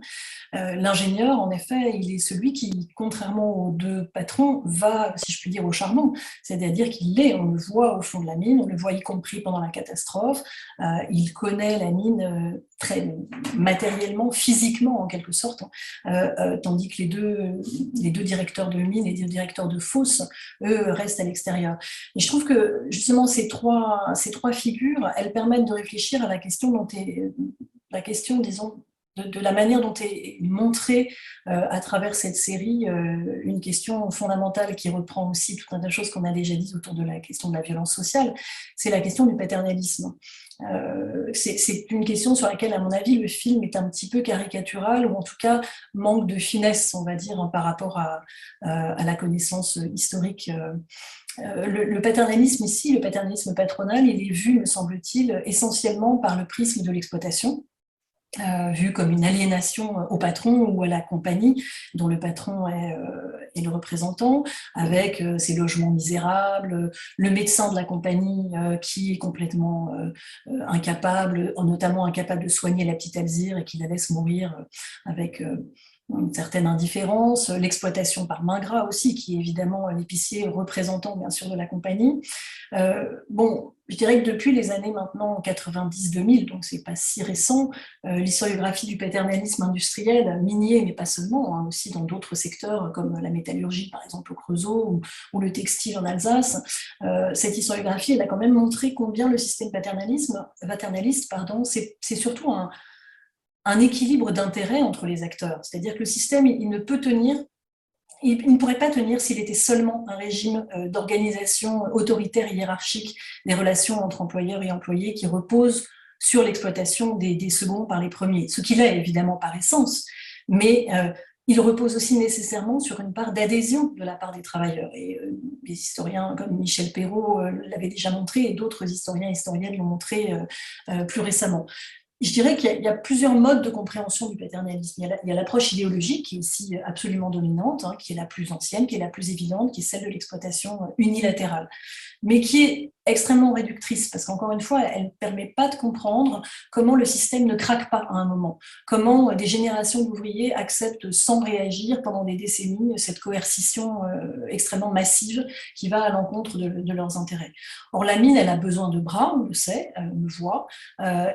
L'ingénieur, en effet, il est celui qui, contrairement aux deux patrons, va, si je puis dire, au charbon. C'est-à-dire on le voit au fond de la mine, on le voit y compris pendant la catastrophe, il connaît la mine très matériellement, physiquement, en quelque sorte, tandis que les deux directeurs de mine et les directeurs de fosse, eux, restent à l'extérieur. Et je trouve que, justement, ces trois figures, elles permettent de réfléchir à la question disons, de la manière dont est montrée à travers cette série une question fondamentale qui reprend aussi tout un tas de choses qu'on a déjà dites autour de la question de la violence sociale, c'est la question du paternalisme. C'est une question sur laquelle, à mon avis, le film est un petit peu caricatural, ou en tout cas manque de finesse, on va dire, par rapport à la connaissance historique. Le paternalisme ici, le paternalisme patronal, il est vu, me semble-t-il, essentiellement par le prisme de l'exploitation, vu comme une aliénation au patron ou à la compagnie dont le patron est le représentant, avec ses logements misérables, le médecin de la compagnie qui est complètement notamment incapable de soigner la petite Alzire et qui la laisse mourir avec une certaine indifférence, l'exploitation par main gras aussi, qui est évidemment l'épicier représentant bien sûr de la compagnie. Je dirais que depuis les années maintenant 90-2000, donc c'est pas si récent, l'historiographie du paternalisme industriel, minier, mais pas seulement, aussi dans d'autres secteurs comme la métallurgie par exemple au Creusot ou le textile en Alsace, cette historiographie elle a quand même montré combien le système paternaliste, c'est surtout un équilibre d'intérêts entre les acteurs. C'est-à-dire que le système, il ne pourrait pas tenir s'il était seulement un régime d'organisation autoritaire et hiérarchique des relations entre employeurs et employés qui repose sur l'exploitation des seconds par les premiers. Ce qu'il est évidemment par essence, mais il repose aussi nécessairement sur une part d'adhésion de la part des travailleurs. Et les historiens comme Michel Perrault l'avaient déjà montré, et d'autres historiens et historiennes l'ont montré plus récemment. Je dirais qu'il y a plusieurs modes de compréhension du paternalisme. Il y a l'approche idéologique qui est ici absolument dominante, hein, qui est la plus ancienne, qui est la plus évidente, qui est celle de l'exploitation unilatérale, mais qui est extrêmement réductrice, parce qu'encore une fois, elle ne permet pas de comprendre comment le système ne craque pas à un moment, comment des générations d'ouvriers acceptent sans réagir pendant des décennies cette coercition extrêmement massive qui va à l'encontre de leurs intérêts. Or, la mine, elle a besoin de bras, on le sait, on le voit,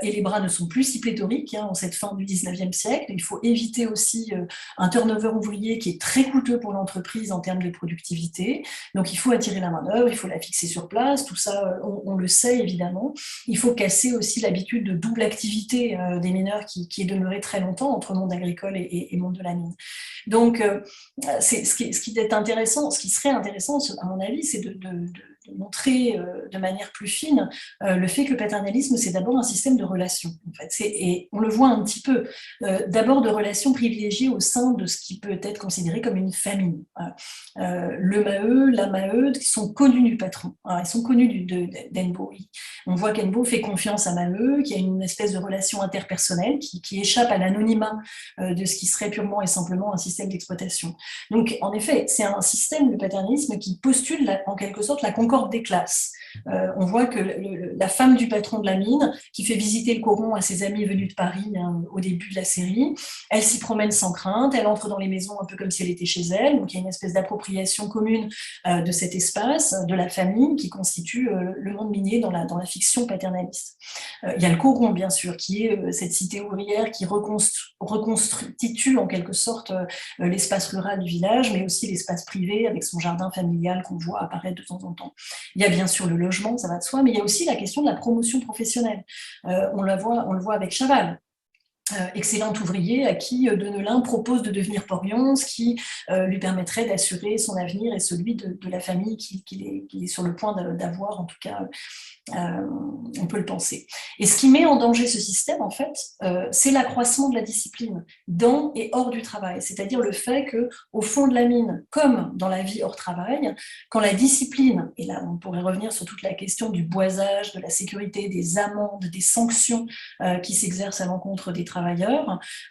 et les bras ne sont plus si pléthoriques en cette fin du 19e siècle. Il faut éviter aussi un turnover ouvrier qui est très coûteux pour l'entreprise en termes de productivité. Donc, il faut attirer la main-d'œuvre, il faut la fixer sur place, tout ça, on le sait évidemment. Il faut casser aussi l'habitude de double activité des mineurs qui est demeurée très longtemps entre monde agricole et monde de la mine. Donc, ce qui est intéressant, ce qui serait intéressant, à mon avis, c'est de montrer de manière plus fine le fait que le paternalisme, c'est d'abord un système de relations. En fait. Et on le voit un petit peu, d'abord de relations privilégiées au sein de ce qui peut être considéré comme une famille. Le Maheu, la Maheude, qui sont connus du patron, ils sont connus d'Hennebeau. On voit qu'Hennebeau fait confiance à Maheu, qu'il y a une espèce de relation interpersonnelle qui échappe à l'anonymat de ce qui serait purement et simplement un système d'exploitation. Donc, en effet, c'est un système, le paternalisme, qui postule en quelque sorte la concorde des classes. On voit que la femme du patron de la mine, qui fait visiter le coron à ses amis venus de Paris au début de la série, elle s'y promène sans crainte, elle entre dans les maisons un peu comme si elle était chez elle, donc il y a une espèce d'appropriation commune de cet espace, de la famille, qui constitue le monde minier dans la fiction paternaliste. Il y a le coron, bien sûr, qui est cette cité ouvrière qui reconstitue en quelque sorte l'espace rural du village, mais aussi l'espace privé avec son jardin familial qu'on voit apparaître de temps en temps. Il y a bien sûr le logement, ça va de soi, mais il y a aussi la question de la promotion professionnelle. On le voit avec Chaval. Excellent ouvrier à qui Deneulin propose de devenir porion, ce qui lui permettrait d'assurer son avenir et celui de la famille qu'il est sur le point d'avoir, en tout cas, on peut le penser. Et ce qui met en danger ce système, en fait, c'est l'accroissement de la discipline dans et hors du travail, c'est-à-dire le fait qu'au fond de la mine, comme dans la vie hors travail, quand la discipline, et là on pourrait revenir sur toute la question du boisage, de la sécurité, des amendes, des sanctions qui s'exercent à l'encontre des travailleurs,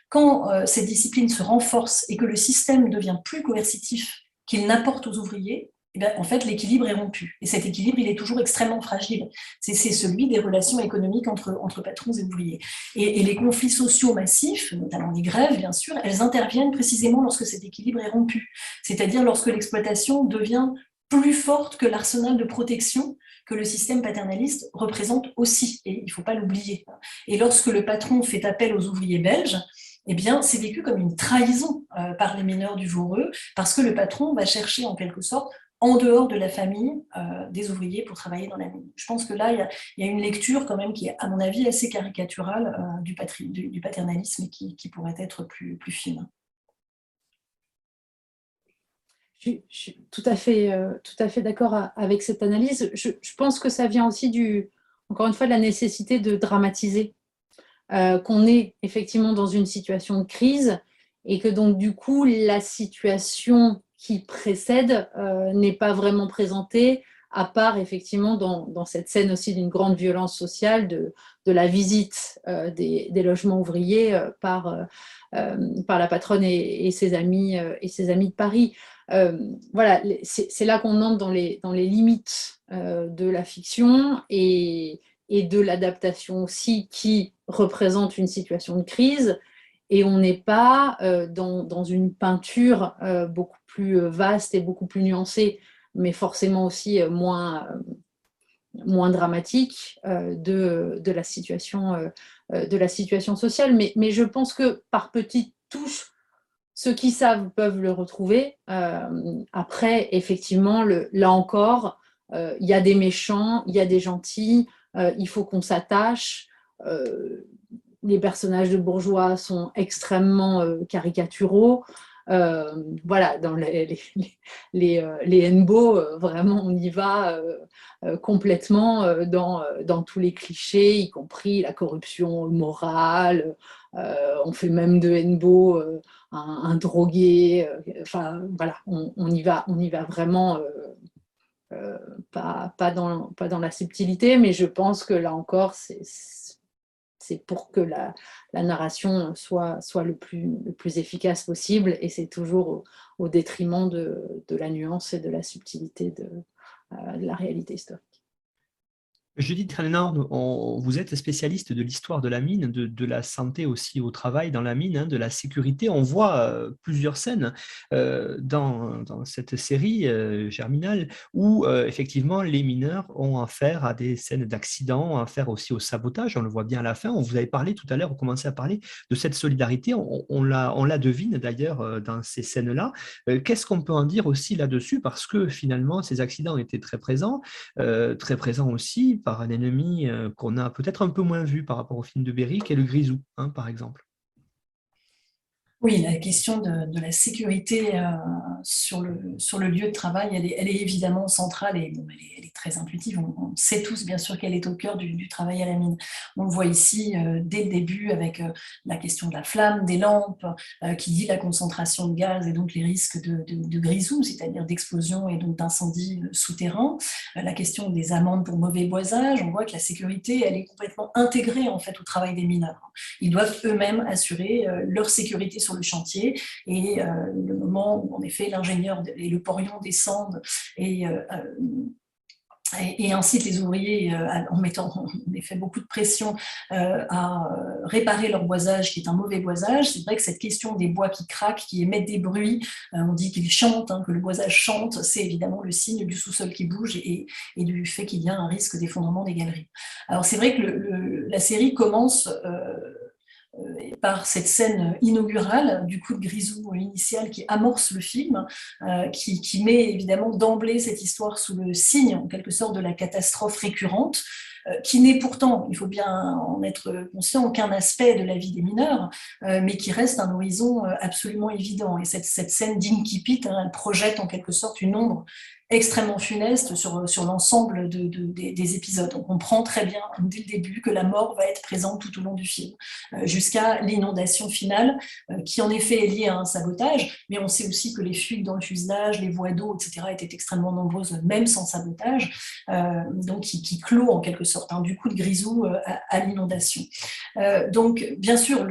quand cette discipline se renforce et que le système devient plus coercitif qu'il n'apporte aux ouvriers, eh bien, en fait, l'équilibre est rompu. Et cet équilibre, il est toujours extrêmement fragile. C'est celui des relations économiques entre patrons et ouvriers. Et les conflits sociaux massifs, notamment les grèves, bien sûr, elles interviennent précisément lorsque cet équilibre est rompu. C'est-à-dire lorsque l'exploitation devient plus forte que l'arsenal de protection que le système paternaliste représente aussi. Et il ne faut pas l'oublier. Et lorsque le patron fait appel aux ouvriers belges, eh bien, c'est vécu comme une trahison par les mineurs du Voreux, parce que le patron va chercher en quelque sorte en dehors de la famille des ouvriers pour travailler dans la mine. Je pense que là, il y a une lecture quand même qui est, à mon avis, assez caricaturale du paternalisme et qui pourrait être plus fine. Je suis tout à fait d'accord avec cette analyse. Je pense que ça vient aussi encore une fois, de la nécessité de dramatiser, qu'on est effectivement dans une situation de crise et que donc du coup, la situation qui précède n'est pas vraiment présentée, à part effectivement dans cette scène aussi d'une grande violence sociale de la visite des logements ouvriers par la patronne et ses amis de Paris. Voilà, c'est là qu'on entre dans les limites de la fiction et de l'adaptation aussi qui représente une situation de crise. Et on n'est pas dans une peinture beaucoup plus vaste et beaucoup plus nuancée, mais forcément aussi moins dramatique de la situation sociale. Mais je pense que par petites touches, ceux qui savent peuvent le retrouver. Après, effectivement, là encore, il y a des méchants, il y a des gentils, il faut qu'on s'attache. Les personnages de bourgeois sont extrêmement caricaturaux. Voilà, dans les Hennebeau, vraiment, on y va complètement dans tous les clichés, y compris la corruption morale. On fait même de Hennebeau un drogué. Enfin, voilà, on y va vraiment pas dans la subtilité, mais je pense que là encore, c'est pour que la narration soit le plus efficace possible, et c'est toujours au détriment de la nuance et de la subtilité de la réalité historique. Judith Trenard, vous êtes spécialiste de l'histoire de la mine, de la santé aussi au travail dans la mine, de la sécurité. On voit plusieurs scènes dans cette série Germinal où effectivement les mineurs ont affaire à des scènes d'accidents, ont affaire aussi au sabotage. On le voit bien à la fin. On vous avait parlé tout à l'heure, on commençait à parler de cette solidarité. On la devine d'ailleurs dans ces scènes-là. Qu'est-ce qu'on peut en dire aussi là-dessus? Parce que finalement, ces accidents étaient très présents aussi par un ennemi qu'on a peut-être un peu moins vu par rapport au film de Berry, qui est le grisou, par exemple. Oui, la question de la sécurité sur le lieu de travail, elle est évidemment centrale et bon, elle est très intuitive. On sait tous, bien sûr, qu'elle est au cœur du travail à la mine. On le voit ici dès le début avec la question de la flamme, des lampes, qui dit la concentration de gaz et donc les risques de grisou, c'est-à-dire d'explosion et donc d'incendie souterrain. La question des amendes pour mauvais boisage, on voit que la sécurité, elle est complètement intégrée en fait au travail des mineurs. Ils doivent eux-mêmes assurer leur sécurité sur le chantier, et le moment où en effet l'ingénieur et le porion descendent et incitent les ouvriers en mettant en effet beaucoup de pression à réparer leur boisage qui est un mauvais boisage. C'est vrai que cette question des bois qui craquent, qui émettent des bruits, on dit qu'ils chantent, que le boisage chante, c'est évidemment le signe du sous-sol qui bouge et du fait qu'il y a un risque d'effondrement des galeries. Alors c'est vrai que la série commence par cette scène inaugurale du coup de grisou initial qui amorce le film, qui met évidemment d'emblée cette histoire sous le signe, en quelque sorte, de la catastrophe récurrente, qui n'est pourtant, il faut bien en être conscient, aucun aspect de la vie des mineurs, mais qui reste un horizon absolument évident. Et cette scène d'incipit, elle projette en quelque sorte une ombre extrêmement funeste sur l'ensemble des épisodes. On comprend très bien dès le début que la mort va être présente tout au long du film, jusqu'à l'inondation finale, qui en effet est liée à un sabotage, mais on sait aussi que les fuites dans le fuselage, les voies d'eau, etc., étaient extrêmement nombreuses, même sans sabotage, donc qui clôt en quelque sorte du coup de grisou à l'inondation. Donc, bien sûr,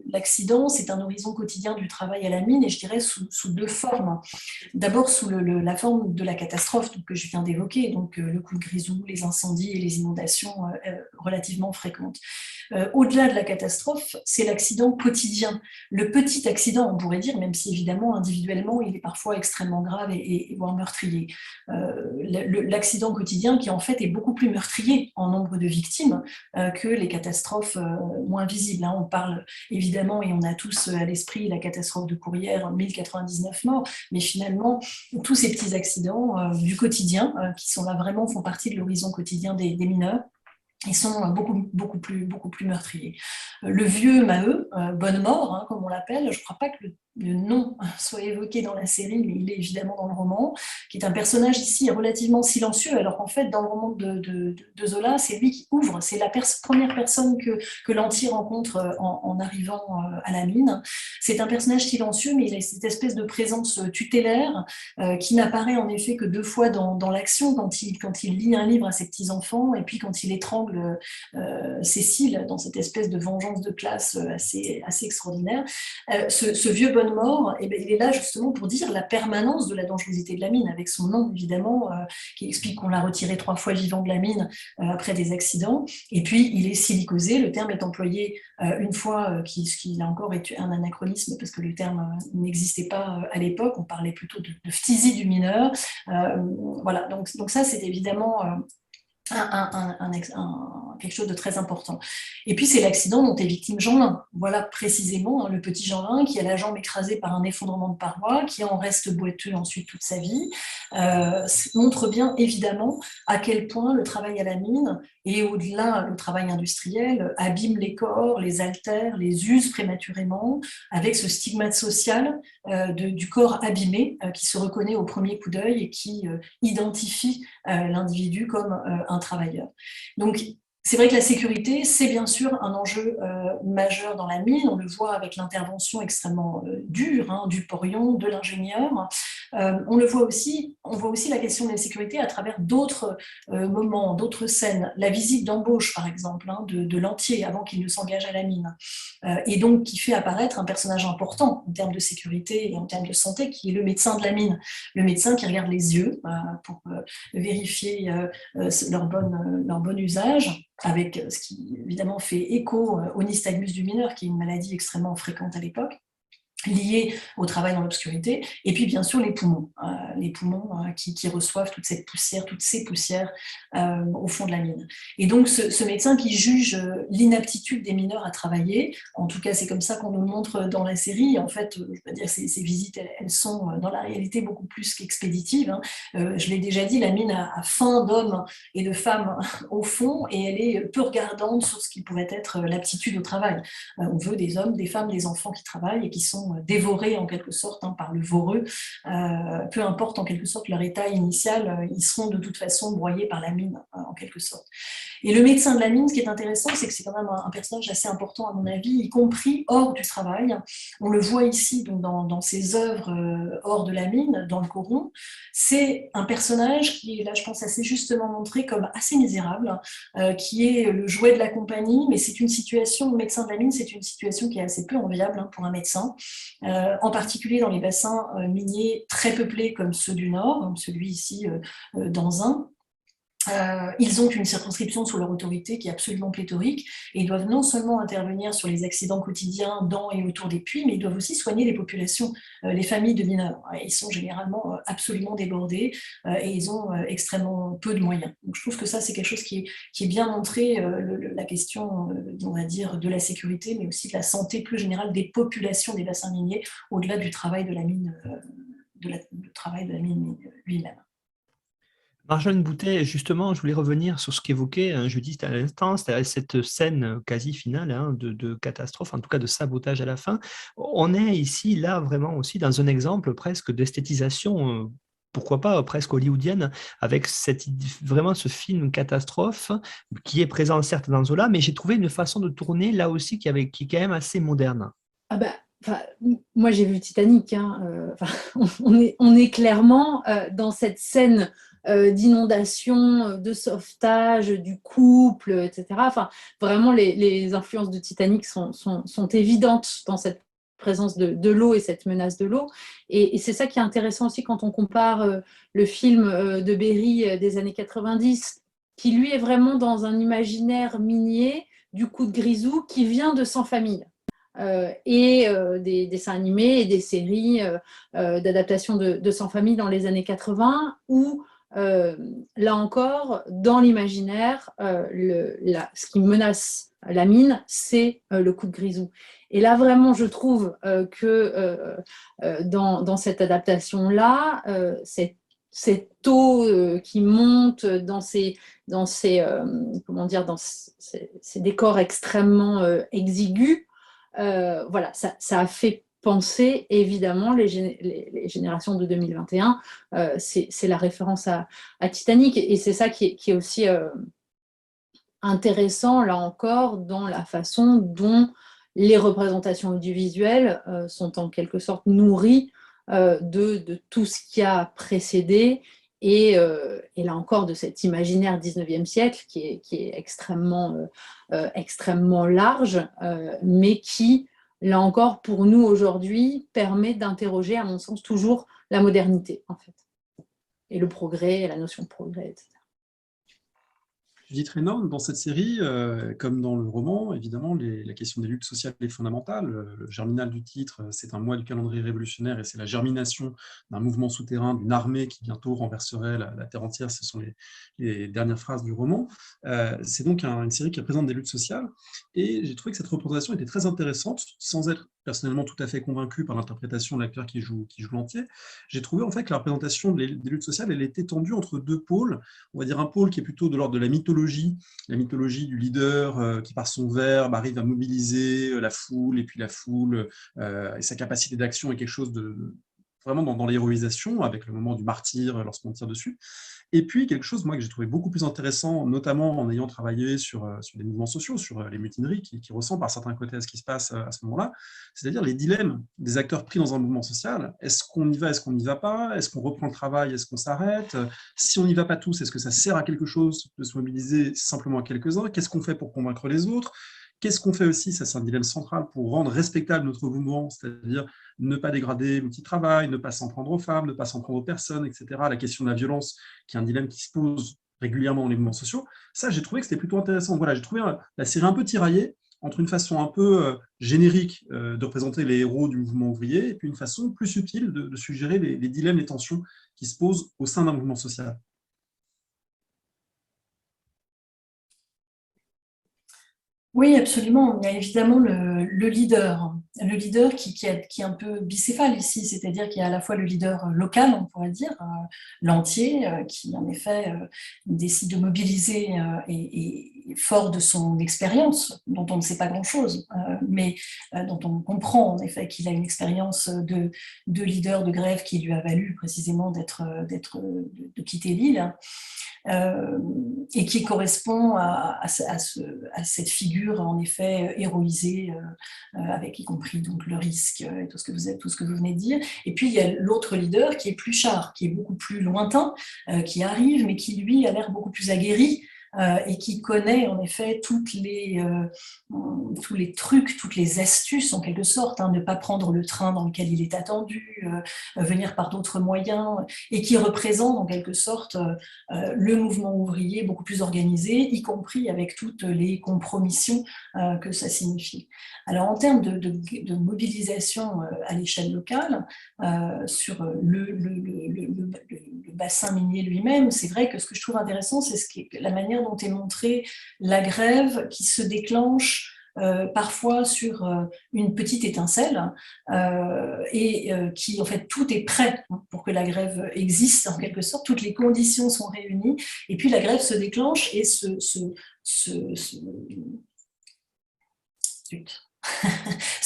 l'accident, c'est un horizon quotidien du travail à la mine, et je dirais sous deux formes. D'abord, sous la forme de la catastrophe que je viens d'évoquer, donc le coup de grisou, les incendies et les inondations relativement fréquentes. Au-delà de la catastrophe, c'est l'accident quotidien. Le petit accident, on pourrait dire, même si évidemment, individuellement, il est parfois extrêmement grave et voire meurtrier. L'accident quotidien qui, en fait, est beaucoup plus meurtrier en nombre de victimes que les catastrophes moins visibles. On parle évidemment, et on a tous à l'esprit la catastrophe de Courrières, 1099 morts, mais finalement, tous ces petits accidents du quotidien, qui sont là vraiment, font partie de l'horizon quotidien des mineurs, ils sont beaucoup plus meurtriers. Le vieux Maheu, Bonnemort, comme on l'appelle, je ne crois pas que le nom soit évoqué dans la série, mais il est évidemment dans le roman, qui est un personnage ici relativement silencieux, alors qu'en fait, dans le roman de Zola, c'est lui qui ouvre, c'est la première personne que Lanty rencontre en arrivant à la mine. C'est un personnage silencieux, mais il a cette espèce de présence tutélaire qui n'apparaît en effet que 2 fois dans l'action, quand il lit un livre à ses petits-enfants, et puis quand il étrangle Cécile dans cette espèce de vengeance de classe assez extraordinaire. Ce vieux Bonnemort, il est là justement pour dire la permanence de la dangerosité de la mine, avec son nom évidemment, qui explique qu'on l'a retiré 3 fois vivant de la mine après des accidents, et puis il est silicosé, le terme est employé une fois, ce qui a encore été un anachronisme, parce que le terme n'existait pas à l'époque, on parlait plutôt de phtisie du mineur. Voilà, donc ça c'est évidemment quelque chose de très important. Et puis c'est l'accident dont est victime Jeanlin. Voilà précisément le petit Jeanlin qui a la jambe écrasée par un effondrement de paroi, qui en reste boiteux ensuite toute sa vie, montre bien évidemment à quel point le travail à la mine, et au-delà le travail industriel, abîme les corps, les altère, les use prématurément, avec ce stigmate social du corps abîmé qui se reconnaît au premier coup d'œil et qui identifie l'individu comme un travailleur. Donc, C'est vrai que la sécurité, c'est bien sûr un enjeu majeur dans la mine. On le voit avec l'intervention extrêmement dure du porion, de l'ingénieur. On voit aussi la question de la sécurité à travers d'autres moments, d'autres scènes. La visite d'embauche, par exemple, de Lantier avant qu'il ne s'engage à la mine. Et donc qui fait apparaître un personnage important en termes de sécurité et en termes de santé, qui est le médecin de la mine. Le médecin qui regarde les yeux pour vérifier leur bon usage, avec ce qui évidemment fait écho au nystagmus du mineur, qui est une maladie extrêmement fréquente à l'époque, liées au travail dans l'obscurité, et puis bien sûr les poumons qui reçoivent toute cette poussière, toutes ces poussières au fond de la mine. Et donc ce médecin qui juge l'inaptitude des mineurs à travailler, en tout cas c'est comme ça qu'on nous le montre dans la série, en fait je veux dire ces visites elles sont dans la réalité beaucoup plus qu'expéditives. Je l'ai déjà dit, la mine a faim d'hommes et de femmes au fond, et elle est peu regardante sur ce qui pourrait être l'aptitude au travail. On veut des hommes, des femmes, des enfants qui travaillent et qui sont dévorés en quelque sorte par le voreux. Peu importe en quelque sorte leur état initial, ils seront de toute façon broyés par la mine en quelque sorte. Et le médecin de la mine, ce qui est intéressant, c'est que c'est quand même un personnage assez important à mon avis, y compris hors du travail. On le voit ici donc, dans ses œuvres hors de la mine, dans le Coron. C'est un personnage qui est là, je pense, assez justement montré comme assez misérable, qui est le jouet de la compagnie, mais c'est une situation, le médecin de la mine, c'est une situation qui est assez peu enviable pour un médecin, en particulier dans les bassins miniers très peuplés comme ceux du Nord, comme celui ici d'Anzin. Ils ont une circonscription sous leur autorité qui est absolument pléthorique, et ils doivent non seulement intervenir sur les accidents quotidiens dans et autour des puits, mais ils doivent aussi soigner les populations, les familles de mineurs. Ils sont généralement absolument débordés et ils ont extrêmement peu de moyens. Donc je trouve que ça c'est quelque chose qui est bien montré, la question on va dire de la sécurité, mais aussi de la santé plus générale des populations des bassins miniers, au-delà du travail de la mine, du travail de la mine lui-même. Marjolaine Boutet, justement, je voulais revenir sur ce qu'évoquait Judith à l'instant, c'est-à-dire cette scène quasi finale de catastrophe, en tout cas de sabotage à la fin. On est ici, là, vraiment aussi dans un exemple presque d'esthétisation, pourquoi pas presque hollywoodienne, avec vraiment ce film catastrophe qui est présent certes dans Zola, mais j'ai trouvé une façon de tourner là aussi qui est quand même assez moderne. Ah bah, moi j'ai vu Titanic, on est clairement dans cette scène d'inondation, de sauvetage du couple, etc. Enfin, vraiment les influences de Titanic sont évidentes dans cette présence de l'eau et cette menace de l'eau. Et c'est ça qui est intéressant aussi quand on compare le film de Berry des années 90, qui lui est vraiment dans un imaginaire minier du coup de Grisou qui vient de Sans famille. Et des dessins animés et des séries d'adaptation de Sans famille dans les années 80 où, là encore, dans l'imaginaire, ce qui menace la mine, c'est le coup de Grisou. Et là, vraiment, je trouve que dans cette adaptation-là, cette eau qui monte dans ces décors extrêmement exigus, voilà, ça a fait penser évidemment les générations de 2021. C'est la référence à Titanic, et c'est ça qui est aussi intéressant, là encore, dans la façon dont les représentations audiovisuelles sont en quelque sorte nourries de tout ce qui a précédé. Et là encore, de cet imaginaire 19e siècle qui est extrêmement large, mais qui, là encore, pour nous aujourd'hui, permet d'interroger, à mon sens, toujours la modernité, en fait, et le progrès, et la notion de progrès, etc. Judith Reynaud, dans cette série, comme dans le roman, évidemment, la question des luttes sociales est fondamentale. Le germinal du titre, c'est un mois du calendrier révolutionnaire et c'est la germination d'un mouvement souterrain, d'une armée qui bientôt renverserait la terre entière. Ce sont les dernières phrases du roman. C'est donc une série qui représente des luttes sociales et j'ai trouvé que cette représentation était très intéressante, sans être personnellement tout à fait convaincu par l'interprétation de l'acteur qui joue Lantier. J'ai trouvé en fait que la représentation des luttes sociales, elle était tendue entre deux pôles. On va dire un pôle qui est plutôt de l'ordre de la mythologie du leader qui par son verbe arrive à mobiliser la foule, et puis la foule et sa capacité d'action est quelque chose vraiment dans l'héroïsation, avec le moment du martyr lorsqu'on tire dessus. Et puis, quelque chose, moi, que j'ai trouvé beaucoup plus intéressant, notamment en ayant travaillé sur des mouvements sociaux, sur les mutineries qui ressemblent par certains côtés à ce qui se passe à ce moment-là, c'est-à-dire les dilemmes des acteurs pris dans un mouvement social. Est-ce qu'on y va, est-ce qu'on n'y va pas? Est-ce qu'on reprend le travail, est-ce qu'on s'arrête? Si on n'y va pas tous, est-ce que ça sert à quelque chose de se mobiliser simplement à quelques-uns? Qu'est-ce qu'on fait pour convaincre les autres? Qu'est-ce qu'on fait aussi, ça c'est un dilemme central, pour rendre respectable notre mouvement, c'est-à-dire ne pas dégrader l'outil de travail, ne pas s'en prendre aux femmes, ne pas s'en prendre aux personnes, etc. La question de la violence, qui est un dilemme qui se pose régulièrement dans les mouvements sociaux. Ça, j'ai trouvé que c'était plutôt intéressant. Voilà, j'ai trouvé la série un peu tiraillée entre une façon un peu générique de représenter les héros du mouvement ouvrier et puis une façon plus subtile de suggérer les dilemmes, les tensions qui se posent au sein d'un mouvement social. Oui, absolument. Il y a évidemment le leader qui est un peu bicéphale ici, c'est-à-dire qu'il y a à la fois le leader local, on pourrait dire, l'entier, qui en effet décide de mobiliser et fort de son expérience, dont on ne sait pas grand-chose, mais dont on comprend en effet qu'il a une expérience de leader de grève qui lui a valu précisément de quitter l'île. Et qui correspond à cette figure en effet héroïsée, avec y compris donc le risque et tout ce que vous venez de dire. Et puis il y a l'autre leader qui est Pluchart, qui est beaucoup plus lointain, qui arrive, mais qui lui a l'air beaucoup plus aguerri. Et qui connaît en effet tous les trucs, toutes les astuces en quelque sorte, ne pas prendre le train dans lequel il est attendu, venir par d'autres moyens, et qui représente en quelque sorte le mouvement ouvrier beaucoup plus organisé, y compris avec toutes les compromissions que ça signifie. Alors en termes de mobilisation à l'échelle locale, sur le bassin minier lui-même, c'est vrai que ce que je trouve intéressant, c'est la manière dont est montrée la grève qui se déclenche parfois sur une petite étincelle qui, en fait, tout est prêt pour que la grève existe, en quelque sorte, toutes les conditions sont réunies, et puis la grève se déclenche et se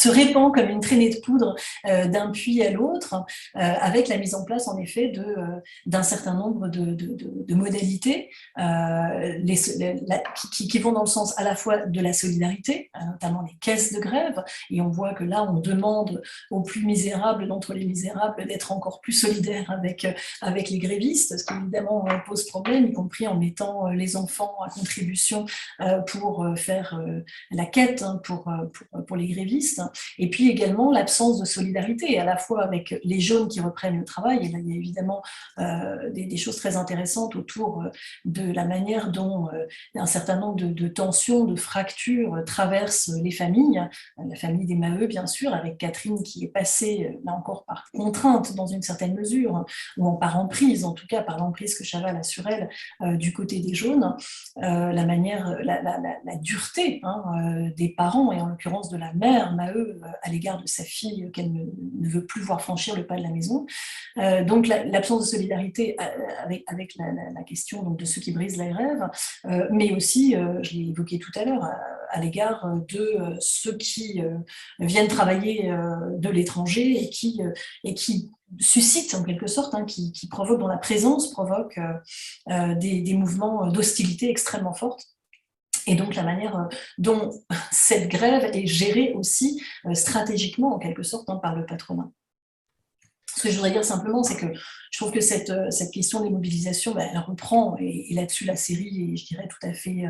répand comme une traînée de poudre d'un puits à l'autre, avec la mise en place en effet d'un certain nombre de modalités qui vont dans le sens à la fois de la solidarité, notamment les caisses de grève, et on voit que là on demande aux plus misérables d'entre les misérables d'être encore plus solidaires avec les grévistes, ce qui évidemment pose problème, y compris en mettant les enfants à contribution pour faire la quête pour les grévistes, et puis également l'absence de solidarité, à la fois avec les jeunes qui reprennent le travail, et là il y a évidemment des choses très intéressantes autour de la manière dont un certain nombre de tensions, de fractures traversent les familles, la famille des Maheu bien sûr, avec Catherine qui est passée, là encore par contrainte dans une certaine mesure, ou par emprise, en tout cas par l'emprise que Chaval a sur elle du côté des jaunes, la manière, la dureté des parents, et en l'occurrence de la mère Maheu à l'égard de sa fille qu'elle ne veut plus voir franchir le pas de la maison. Donc l'absence de solidarité avec la question donc, de ceux qui brisent la grève, mais aussi, je l'ai évoqué tout à l'heure, à l'égard de ceux qui viennent travailler de l'étranger et qui suscite en quelque sorte, qui provoque, dont la présence provoque des mouvements d'hostilité extrêmement fortes. Et donc la manière dont cette grève est gérée aussi stratégiquement en quelque sorte par le patronat. Ce que je voudrais dire simplement, c'est que je trouve que cette question des mobilisations, elle reprend, et là-dessus la série est, je dirais, tout à fait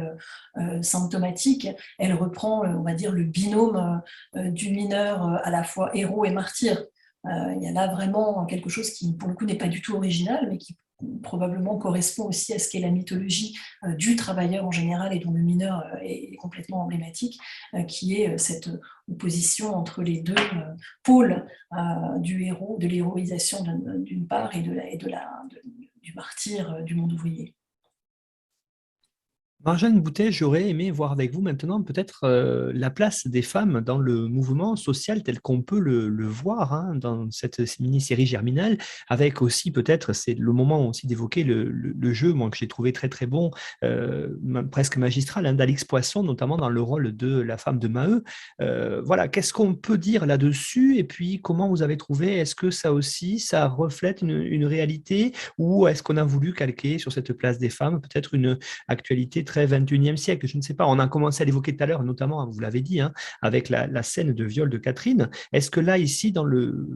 symptomatique, elle reprend, on va dire, le binôme du mineur à la fois héros et martyr. Il y a là vraiment quelque chose qui, pour le coup, n'est pas du tout original, mais qui probablement correspond aussi à ce qu'est la mythologie du travailleur en général, et dont le mineur est complètement emblématique, qui est cette opposition entre les deux pôles du héros, de l'héroïsation d'une part, et du martyr du monde ouvrier. Marjane Boutet, j'aurais aimé voir avec vous maintenant peut-être la place des femmes dans le mouvement social tel qu'on peut le voir hein, dans cette mini-série Germinal, avec aussi peut-être, c'est le moment aussi d'évoquer le jeu, moi, que j'ai trouvé très très bon, presque magistral, hein, d'Alix Poisson, notamment dans le rôle de la femme de Maheu. Voilà, qu'est-ce qu'on peut dire là-dessus et puis comment vous avez trouvé, est-ce que ça aussi, ça reflète une réalité ou est-ce qu'on a voulu calquer sur cette place des femmes peut-être une actualité très 21e siècle, je ne sais pas, on a commencé à l'évoquer tout à l'heure, notamment, vous l'avez dit, hein, avec la scène de viol de Catherine. Est-ce que là, ici, dans le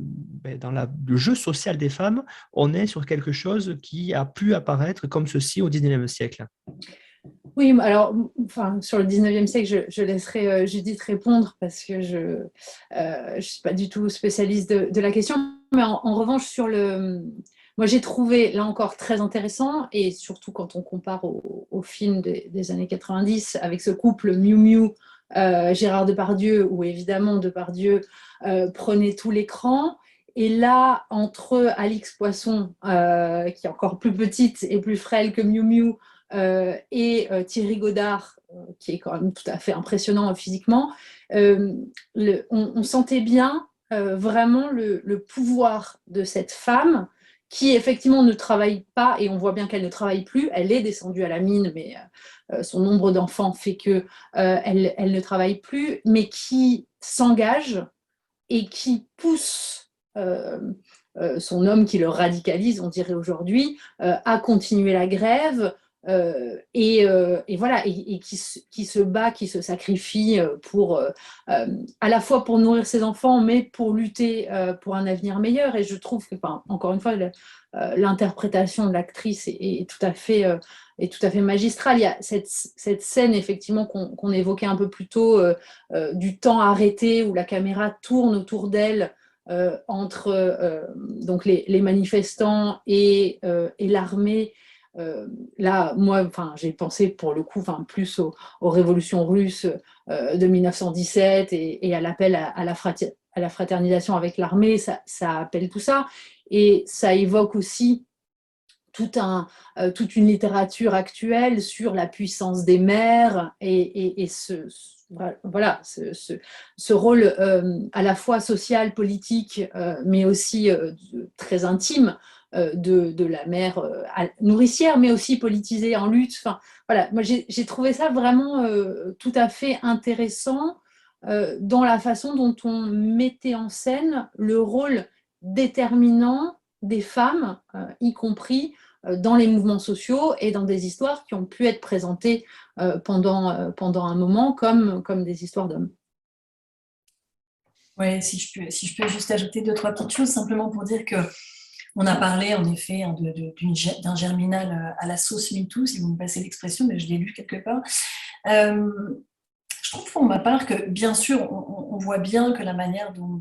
jeu social des femmes, on est sur quelque chose qui a pu apparaître comme ceci au 19e siècle? Oui, alors, enfin, sur le 19e siècle, je laisserai Judith répondre parce que je ne suis pas du tout spécialiste de la question. Mais en revanche, moi, j'ai trouvé, là encore, très intéressant, et surtout quand on compare au film des années 90 avec ce couple Miu Miu, Gérard Depardieu, où évidemment Depardieu prenait tout l'écran. Et là, entre Alix Poisson, qui est encore plus petite et plus frêle que Miu Miu, et Thierry Godard, qui est quand même tout à fait impressionnant physiquement, on sentait bien vraiment le pouvoir de cette femme qui effectivement ne travaille pas, et on voit bien qu'elle ne travaille plus, elle est descendue à la mine, mais son nombre d'enfants fait qu'elle elle ne travaille plus, mais qui s'engage et qui pousse son homme, qui le radicalise, on dirait aujourd'hui, à continuer la grève, et voilà, et qui se bat, qui se sacrifie pour, à la fois pour nourrir ses enfants, mais pour lutter pour un avenir meilleur. Et je trouve que, enfin, encore une fois, l'interprétation de l'actrice est tout à fait magistrale. Il y a cette scène, effectivement, qu'on évoquait un peu plus tôt, du temps arrêté, où la caméra tourne autour d'elle, entre donc les manifestants et l'armée. Là, moi, j'ai pensé pour le coup plus aux révolutions russes de 1917 et à l'appel à la fraternisation avec l'armée, ça appelle tout ça. Et ça évoque aussi toute une littérature actuelle sur la puissance des mères et voilà, ce rôle à la fois social, politique, mais aussi très intime de la mère nourricière, mais aussi politisée en lutte. Enfin, voilà, moi j'ai trouvé ça vraiment tout à fait intéressant dans la façon dont on mettait en scène le rôle déterminant des femmes, y compris dans les mouvements sociaux et dans des histoires qui ont pu être présentées pendant un moment comme des histoires d'hommes. Oui, si je peux juste ajouter 2-3 petites choses, simplement pour dire que on a parlé en effet d'un Germinal à la sauce MeToo, si vous me passez l'expression, mais je l'ai lu quelque part. Je trouve pour ma part que, bien sûr, on voit bien que la manière dont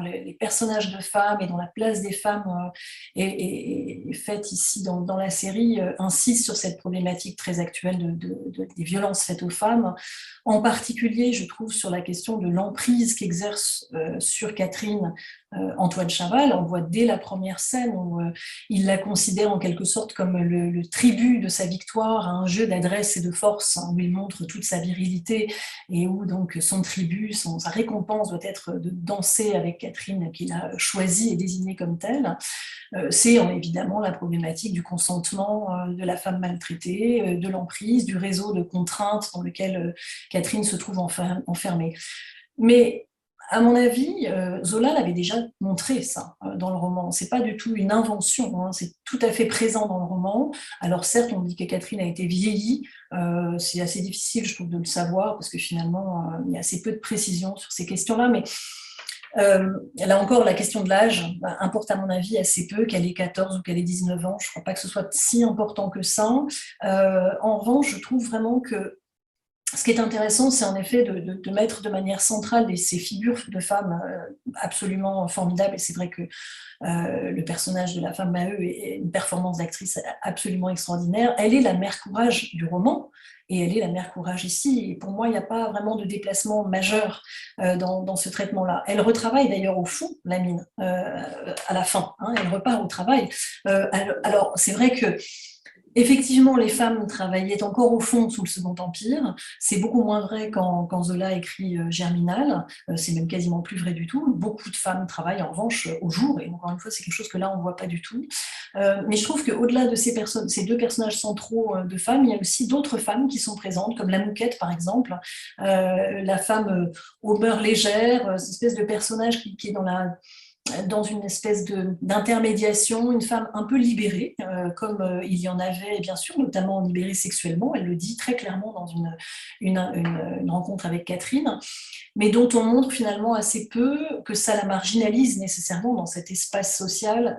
les personnages de femmes et dont la place des femmes est faite ici dans la série insiste sur cette problématique très actuelle des violences faites aux femmes. En particulier, je trouve, sur la question de l'emprise qu'exerce sur Catherine Antoine Chaval. On voit dès la première scène où il la considère en quelque sorte comme le tribut de sa victoire à un jeu d'adresse et de force, où il montre toute sa virilité et où donc son tribut, sa récompense doit être de danser avec Catherine qu'il a choisie et désignée comme telle. C'est évidemment la problématique du consentement de la femme maltraitée, de l'emprise, du réseau de contraintes dans lequel Catherine se trouve enfermée. Mais à mon avis, Zola l'avait déjà montré ça dans le roman. C'est pas du tout une invention, hein, c'est tout à fait présent dans le roman. Alors certes, on dit que Catherine a été vieillie, c'est assez difficile, je trouve, de le savoir, parce que finalement, il y a assez peu de précision sur ces questions-là, mais là encore, la question de l'âge importe à mon avis assez peu, qu'elle ait 14 ou qu'elle ait 19 ans. Je ne crois pas que ce soit si important que ça. En revanche, je trouve vraiment que ce qui est intéressant, c'est en effet de mettre de manière centrale ces figures de femmes absolument formidables. Et c'est vrai que le personnage de la femme Maheu est une performance d'actrice absolument extraordinaire. Elle est la mère courage du roman. Et elle est la mère courage ici. Et pour moi, il n'y a pas vraiment de déplacement majeur dans ce traitement-là. Elle retravaille d'ailleurs au fond la mine à la fin. Hein, elle repart au travail. Alors, c'est vrai que Effectivement, les femmes travaillaient encore au fond sous le Second Empire. C'est beaucoup moins vrai quand Zola écrit Germinal. C'est même quasiment plus vrai du tout. Beaucoup de femmes travaillent en revanche au jour, et encore une fois, c'est quelque chose que là, on ne voit pas du tout. Mais je trouve qu'au-delà de ces deux personnages centraux de femmes, il y a aussi d'autres femmes qui sont présentes, comme la Mouquette, par exemple, la femme au beurre légère, cette espèce de personnage qui est dans une espèce d'intermédiation, une femme un peu libérée, comme il y en avait, bien sûr, notamment libérée sexuellement, elle le dit très clairement dans une rencontre avec Catherine, mais dont on montre finalement assez peu que ça la marginalise nécessairement dans cet espace social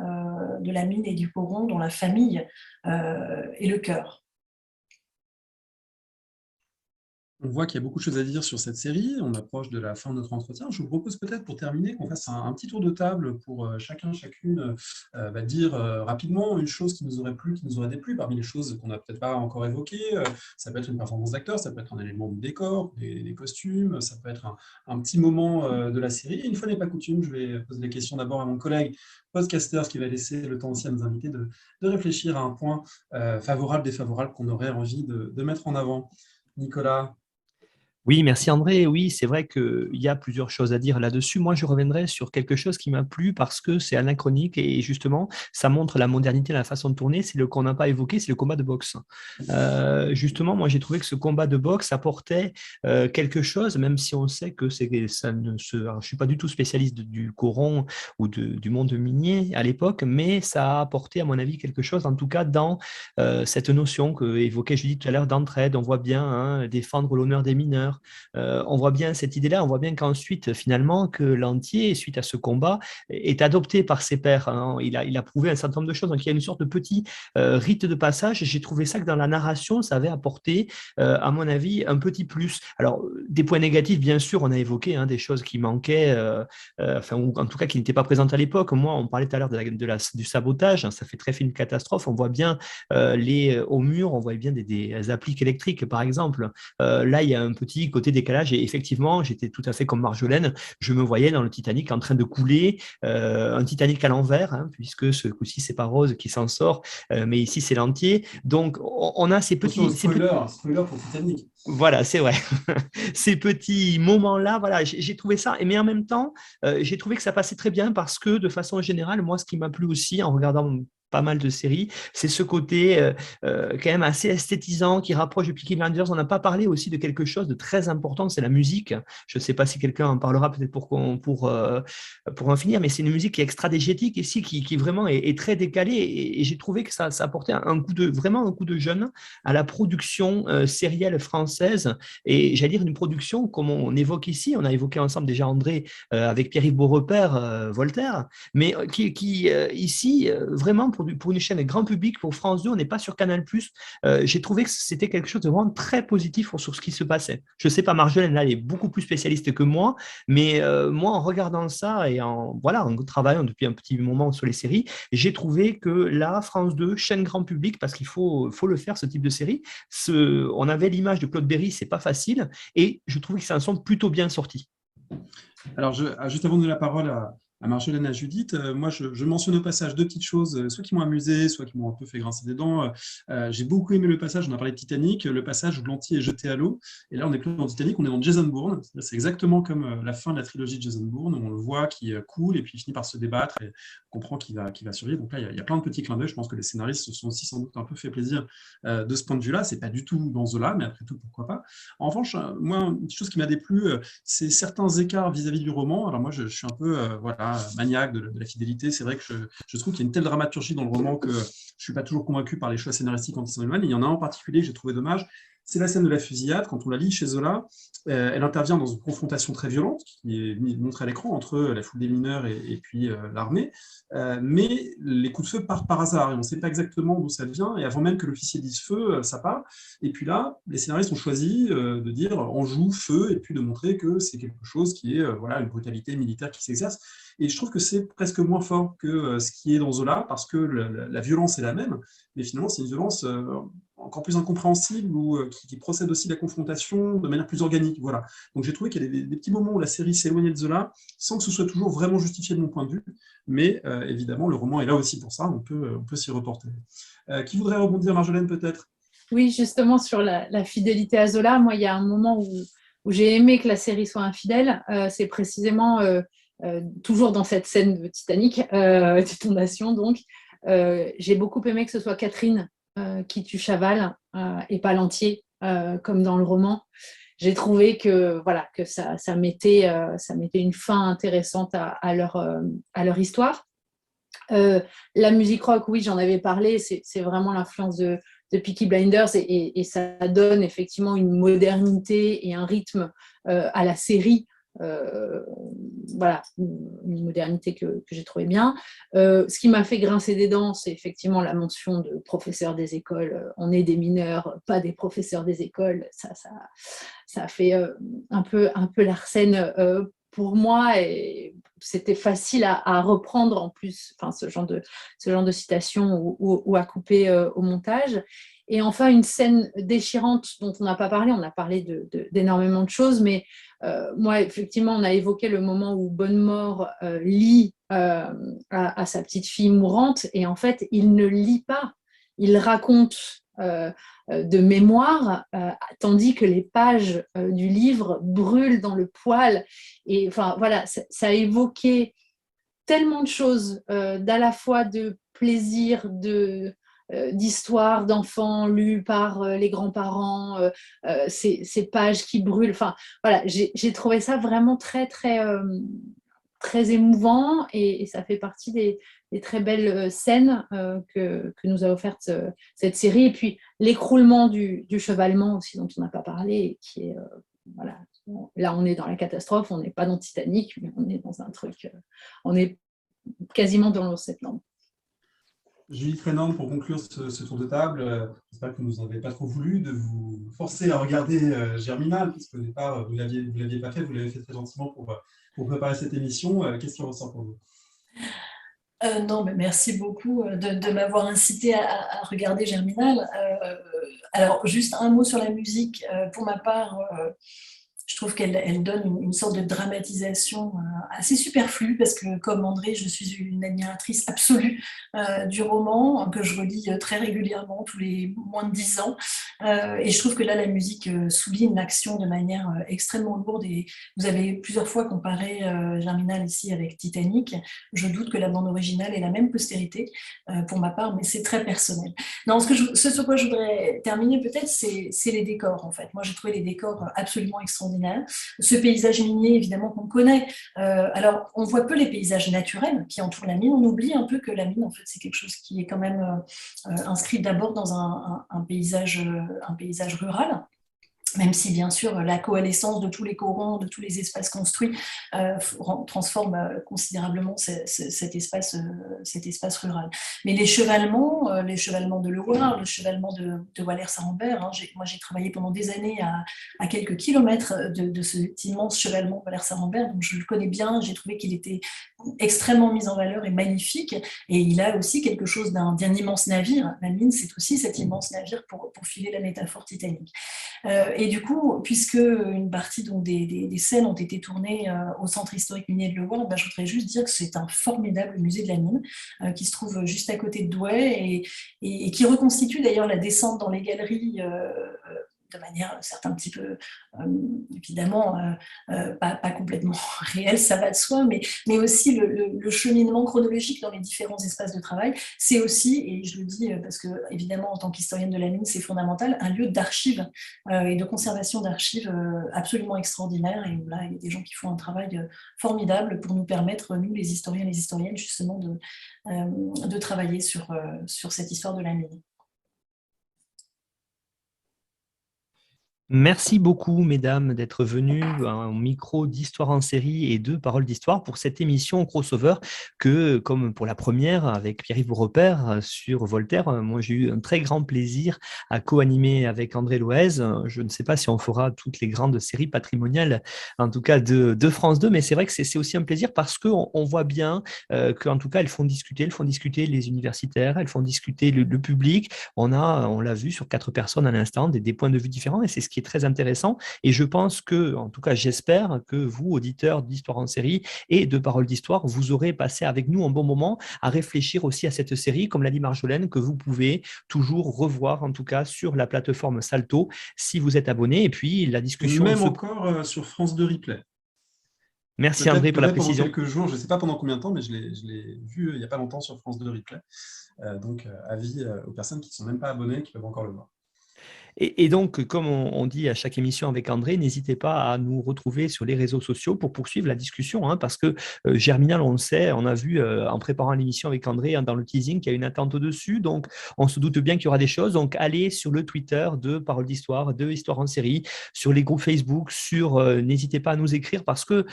de la mine et du Coron, dont la famille est le cœur. On voit qu'il y a beaucoup de choses à dire sur cette série. On approche de la fin de notre entretien. Je vous propose peut-être, pour terminer, qu'on fasse un petit tour de table pour chacune dire rapidement une chose qui nous aurait plu, qui nous aurait déplu, parmi les choses qu'on n'a peut-être pas encore évoquées. Ça peut être une performance d'acteur, ça peut être un élément de décor, des costumes, ça peut être un petit moment de la série. Et une fois n'est pas coutume, je vais poser les questions d'abord à mon collègue podcaster, ce qui va laisser le temps aussi à nos invités de réfléchir à un point favorable, défavorable qu'on aurait envie de mettre en avant. Nicolas. Oui, merci André. Oui, c'est vrai qu'il y a plusieurs choses à dire là-dessus. Moi, je reviendrai sur quelque chose qui m'a plu parce que c'est anachronique et justement, ça montre la modernité, la façon de tourner. C'est le qu'on n'a pas évoqué, c'est le combat de boxe. Justement, moi, j'ai trouvé que ce combat de boxe apportait quelque chose, même si on sait que ça ne se. Alors, je suis pas du tout spécialiste du Coran ou du monde minier à l'époque, mais ça a apporté, à mon avis, quelque chose, en tout cas, dans cette notion que évoquait Judith tout à l'heure d'entraide. On voit bien défendre l'honneur des mineurs. On voit bien cette idée-là, on voit bien qu'ensuite, finalement, que Lantier, suite à ce combat, est adopté par ses pairs. Hein. Il a prouvé un certain nombre de choses. Donc, il y a une sorte de petit rite de passage. J'ai trouvé ça que dans la narration, ça avait apporté, à mon avis, un petit plus. Alors, des points négatifs, bien sûr, on a évoqué des choses qui manquaient, ou en tout cas qui n'étaient pas présentes à l'époque. Moi, on parlait tout à l'heure du sabotage. Hein, ça fait très film catastrophe. On voit bien au mur, on voit bien des appliques électriques, par exemple. Là, il y a un petit côté décalage et effectivement, j'étais tout à fait comme Marjolaine, je me voyais dans le Titanic en train de couler, un Titanic à l'envers, puisque ce coup-ci, c'est pas Rose qui s'en sort, mais ici, c'est Lantier. Donc, on a ces petits... Spoiler pour Titanic. Voilà, c'est vrai. Ces petits moments-là, voilà, j'ai trouvé ça. Mais en même temps, j'ai trouvé que ça passait très bien parce que, de façon générale, moi, ce qui m'a plu aussi en regardant pas mal de séries, c'est ce côté quand même assez esthétisant qui rapproche de Peaky Blinders. On n'a pas parlé aussi de quelque chose de très important, c'est la musique. Je ne sais pas si quelqu'un en parlera peut-être pour en finir, mais c'est une musique qui est extra-dégétique ici, qui vraiment est très décalée et j'ai trouvé que ça apportait vraiment un coup de jeune à la production sérielle française et j'allais dire une production comme on évoque ici, on a évoqué ensemble déjà André avec Pierre-Yves Beaurepaire, Voltaire, mais qui ici vraiment pour une chaîne grand public, pour France 2, on n'est pas sur Canal+. J'ai trouvé que c'était quelque chose de vraiment très positif sur ce qui se passait. Je ne sais pas, Marjolaine, là, elle est beaucoup plus spécialiste que moi, mais moi, en regardant ça et en travaillant depuis un petit moment sur les séries, j'ai trouvé que là, France 2, chaîne grand public, parce qu'il faut le faire, ce type de série, on avait l'image de Claude Berry, c'est pas facile, et je trouve que ça en sont plutôt bien sortis. Alors, juste avant de donner la parole à Marjolaine et à Judith, moi, je mentionne au passage deux petites choses, soit qui m'ont amusé, soit qui m'ont un peu fait grincer des dents. J'ai beaucoup aimé le passage, on a parlé de Titanic, le passage où Lantier est jeté à l'eau. Et là, on n'est plus dans Titanic, on est dans Jason Bourne. C'est exactement comme la fin de la trilogie de Jason Bourne, où on le voit qui coule et puis il finit par se débattre et on comprend qu'il va survivre. Donc là, il y a plein de petits clins d'œil. Je pense que les scénaristes se sont aussi sans doute un peu fait plaisir de ce point de vue-là. C'est pas du tout dans Zola, mais après tout, pourquoi pas. En revanche, moi, une petite chose qui m'a déplu, c'est certains écarts vis-à-vis du roman. Alors moi, je suis un peu maniaque de la fidélité. C'est vrai que je trouve qu'il y a une telle dramaturgie dans le roman que je ne suis pas toujours convaincu par les choix scénaristiques anti-Saint-Domingue. Il y en a un en particulier que j'ai trouvé dommage. C'est la scène de la fusillade. Quand on la lit chez Zola, elle intervient dans une confrontation très violente qui est montrée à l'écran entre la foule des mineurs et puis l'armée. Mais les coups de feu partent par hasard et on ne sait pas exactement d'où ça vient. Et avant même que l'officier dise feu, ça part. Et puis là, les scénaristes ont choisi de dire on joue feu et puis de montrer que c'est quelque chose qui est une brutalité militaire qui s'exerce. Et je trouve que c'est presque moins fort que ce qui est dans Zola parce que la violence est la même, mais finalement c'est une violence encore plus incompréhensible ou qui procède aussi de la confrontation de manière plus organique. Voilà. Donc j'ai trouvé qu'il y avait des petits moments où la série s'éloignait de cela, sans que ce soit toujours vraiment justifié de mon point de vue, mais évidemment, le roman est là aussi pour ça, on peut s'y reporter. Qui voudrait rebondir, Marjolaine, peut-être? Oui, justement, sur la fidélité à Zola, moi, il y a un moment où j'ai aimé que la série soit infidèle. C'est précisément toujours dans cette scène de Titanic, de Fondation, donc. J'ai beaucoup aimé que ce soit Catherine qui tue Chaval et pas Lantier, comme dans le roman. J'ai trouvé que, voilà, que ça mettait une fin intéressante à leur histoire. La musique rock, oui, j'en avais parlé, c'est vraiment l'influence de Peaky Blinders et ça donne effectivement une modernité et un rythme à la série. Voilà, une modernité que j'ai trouvé bien. Ce qui m'a fait grincer des dents, c'est effectivement la mention de professeurs des écoles. On est des mineurs, pas des professeurs des écoles. Ça a fait un peu Larsen pour moi, et c'était facile à reprendre en plus, enfin, ce genre de citation ou à couper au montage. Et enfin, une scène déchirante dont on n'a pas parlé, on a parlé d'énormément de choses, mais moi, effectivement, on a évoqué le moment où Bonnemort lit à sa petite fille mourante, et en fait, il ne lit pas, il raconte de mémoire, tandis que les pages du livre brûlent dans le poêle. Et enfin, voilà, ça a évoqué tellement de choses, d'à la fois de plaisir, d'histoire d'enfants lues par les grands-parents, ces pages qui brûlent. Enfin, voilà, j'ai trouvé ça vraiment très, très, très émouvant, et ça fait partie des très belles scènes que nous a offertes cette série. Et puis l'écroulement du chevalement aussi, dont on n'a pas parlé, qui est, voilà, là on est dans la catastrophe, on n'est pas dans Titanic, mais on est dans un truc, on est quasiment dans l'Océan Septembre. Judith Renan, pour conclure ce tour de table, j'espère que vous n'avez pas trop voulu de vous forcer à regarder Germinal, puisqu'au départ, vous ne l'aviez pas fait, vous l'avez fait très gentiment pour préparer cette émission. Qu'est-ce qui ressort pour vous? Non, mais merci beaucoup de m'avoir incité à regarder Germinal. Alors, juste un mot sur la musique. Pour ma part, je trouve qu'elle donne une sorte de dramatisation assez superflue, parce que, comme André, je suis une admiratrice absolue du roman, que je relis très régulièrement, tous les moins de 10 ans. Et je trouve que là, la musique souligne l'action de manière extrêmement lourde. Et vous avez plusieurs fois comparé Germinal ici avec Titanic. Je doute que la bande originale ait la même postérité pour ma part, mais c'est très personnel. Non, ce sur quoi je voudrais terminer peut-être, c'est les décors, en fait. Moi, j'ai trouvé les décors absolument extraordinaires. Ce paysage minier, évidemment, qu'on connaît. Alors, on voit peu les paysages naturels qui entourent la mine. On oublie un peu que la mine, en fait, c'est quelque chose qui est quand même inscrit d'abord dans un paysage rural. Même si, bien sûr, la coalescence de tous les corons, de tous les espaces construits transforme considérablement cet espace rural. Mais les chevalements de Le Loir, le chevalement de Wallers-Saint-Rambert, hein, moi j'ai travaillé pendant des années à quelques kilomètres de cet immense chevalement Wallers-Saint-Rambert, donc je le connais bien, j'ai trouvé qu'il était extrêmement mis en valeur et magnifique, et il a aussi quelque chose d'un immense navire. La mine, c'est aussi cet immense navire pour filer la métaphore Titanic. Et du coup, puisque une partie donc, des scènes ont été tournées au centre historique minier de Le Loir, je voudrais juste dire que c'est un formidable musée de la mine qui se trouve juste à côté de Douai et qui reconstitue d'ailleurs la descente dans les galeries de manière certes un petit peu, évidemment, pas complètement réelle, ça va de soi, mais aussi le cheminement chronologique dans les différents espaces de travail. C'est aussi, et je le dis parce que, évidemment, en tant qu'historienne de la mine, c'est fondamental, un lieu d'archives et de conservation d'archives absolument extraordinaire. Et là, il y a des gens qui font un travail formidable pour nous permettre, nous, les historiens et les historiennes, justement, de travailler sur cette histoire de la mine. Merci beaucoup, mesdames, d'être venues au micro d'Histoire en série et de Paroles d'Histoire pour cette émission crossover que, comme pour la première avec Pierre-Yves Beaurepaire sur Voltaire, moi j'ai eu un très grand plaisir à co-animer avec André Loez. Je ne sais pas si on fera toutes les grandes séries patrimoniales, en tout cas de France 2, mais c'est vrai que c'est aussi un plaisir parce qu'on voit bien qu'en tout cas elles font discuter les universitaires, elles font discuter le public. On l'a vu sur 4 personnes à l'instant, des points de vue différents, et c'est ce qui est très intéressant. Et je pense que, en tout cas, j'espère que vous, auditeurs d'Histoire en série et de Paroles d'Histoire, vous aurez passé avec nous un bon moment à réfléchir aussi à cette série, comme l'a dit Marjolaine, que vous pouvez toujours revoir, en tout cas, sur la plateforme Salto, si vous êtes abonné. Et puis, la discussion... Même encore sur France 2 Replay. Merci André pour la précision. Pendant quelques jours, je ne sais pas pendant combien de temps, mais je l'ai vu il n'y a pas longtemps sur France 2 Replay. Donc, avis aux personnes qui ne sont même pas abonnées, qui peuvent encore le voir. Et donc, comme on dit à chaque émission avec André, n'hésitez pas à nous retrouver sur les réseaux sociaux pour poursuivre la discussion, parce que Germinal, on le sait, on a vu en préparant l'émission avec André dans le teasing qu'il y a une attente au-dessus, donc on se doute bien qu'il y aura des choses. Donc, allez sur le Twitter de Paroles d'Histoire, de Histoire en série, sur les groupes Facebook, n'hésitez pas à nous écrire parce que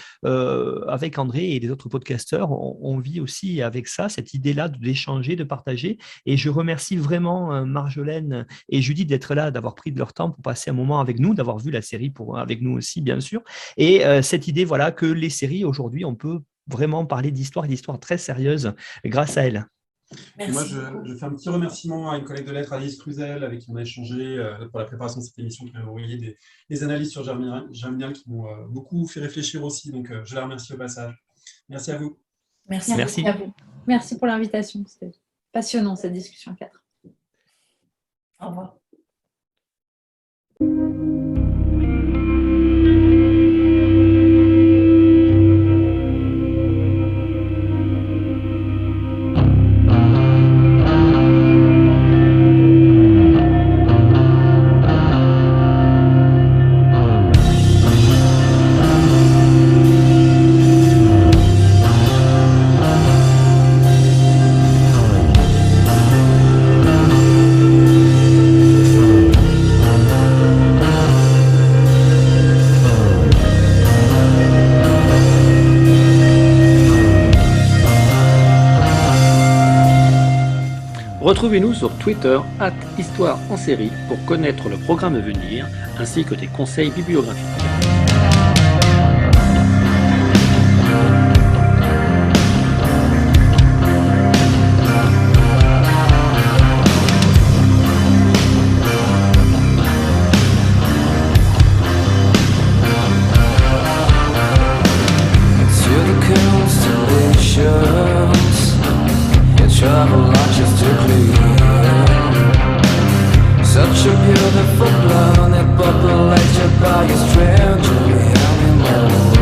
avec André et les autres podcasteurs, on vit aussi avec ça, cette idée-là d'échanger, de partager. Et je remercie vraiment Marjolaine et Judith d'être là, d'avoir pris de leur temps pour passer un moment avec nous, d'avoir vu la série avec nous aussi, bien sûr. Et cette idée, voilà, que les séries, aujourd'hui, on peut vraiment parler d'histoire et d'histoire très sérieuse grâce à elles. Merci. Moi, je fais un petit remerciement à une collègue de lettres, Alice Cluzel, avec qui on a échangé pour la préparation de cette émission, qui m'a envoyé des analyses sur Germinal qui m'ont beaucoup fait réfléchir aussi. Donc, je la remercie au passage. Merci à vous. Merci à vous. Merci pour l'invitation. C'était passionnant, cette discussion 4. Au revoir. Retrouvez-nous sur Twitter @Histoire en série pour connaître le programme à venir ainsi que des conseils bibliographiques. Travel logistically, such a beautiful planet populated by a stranger animal.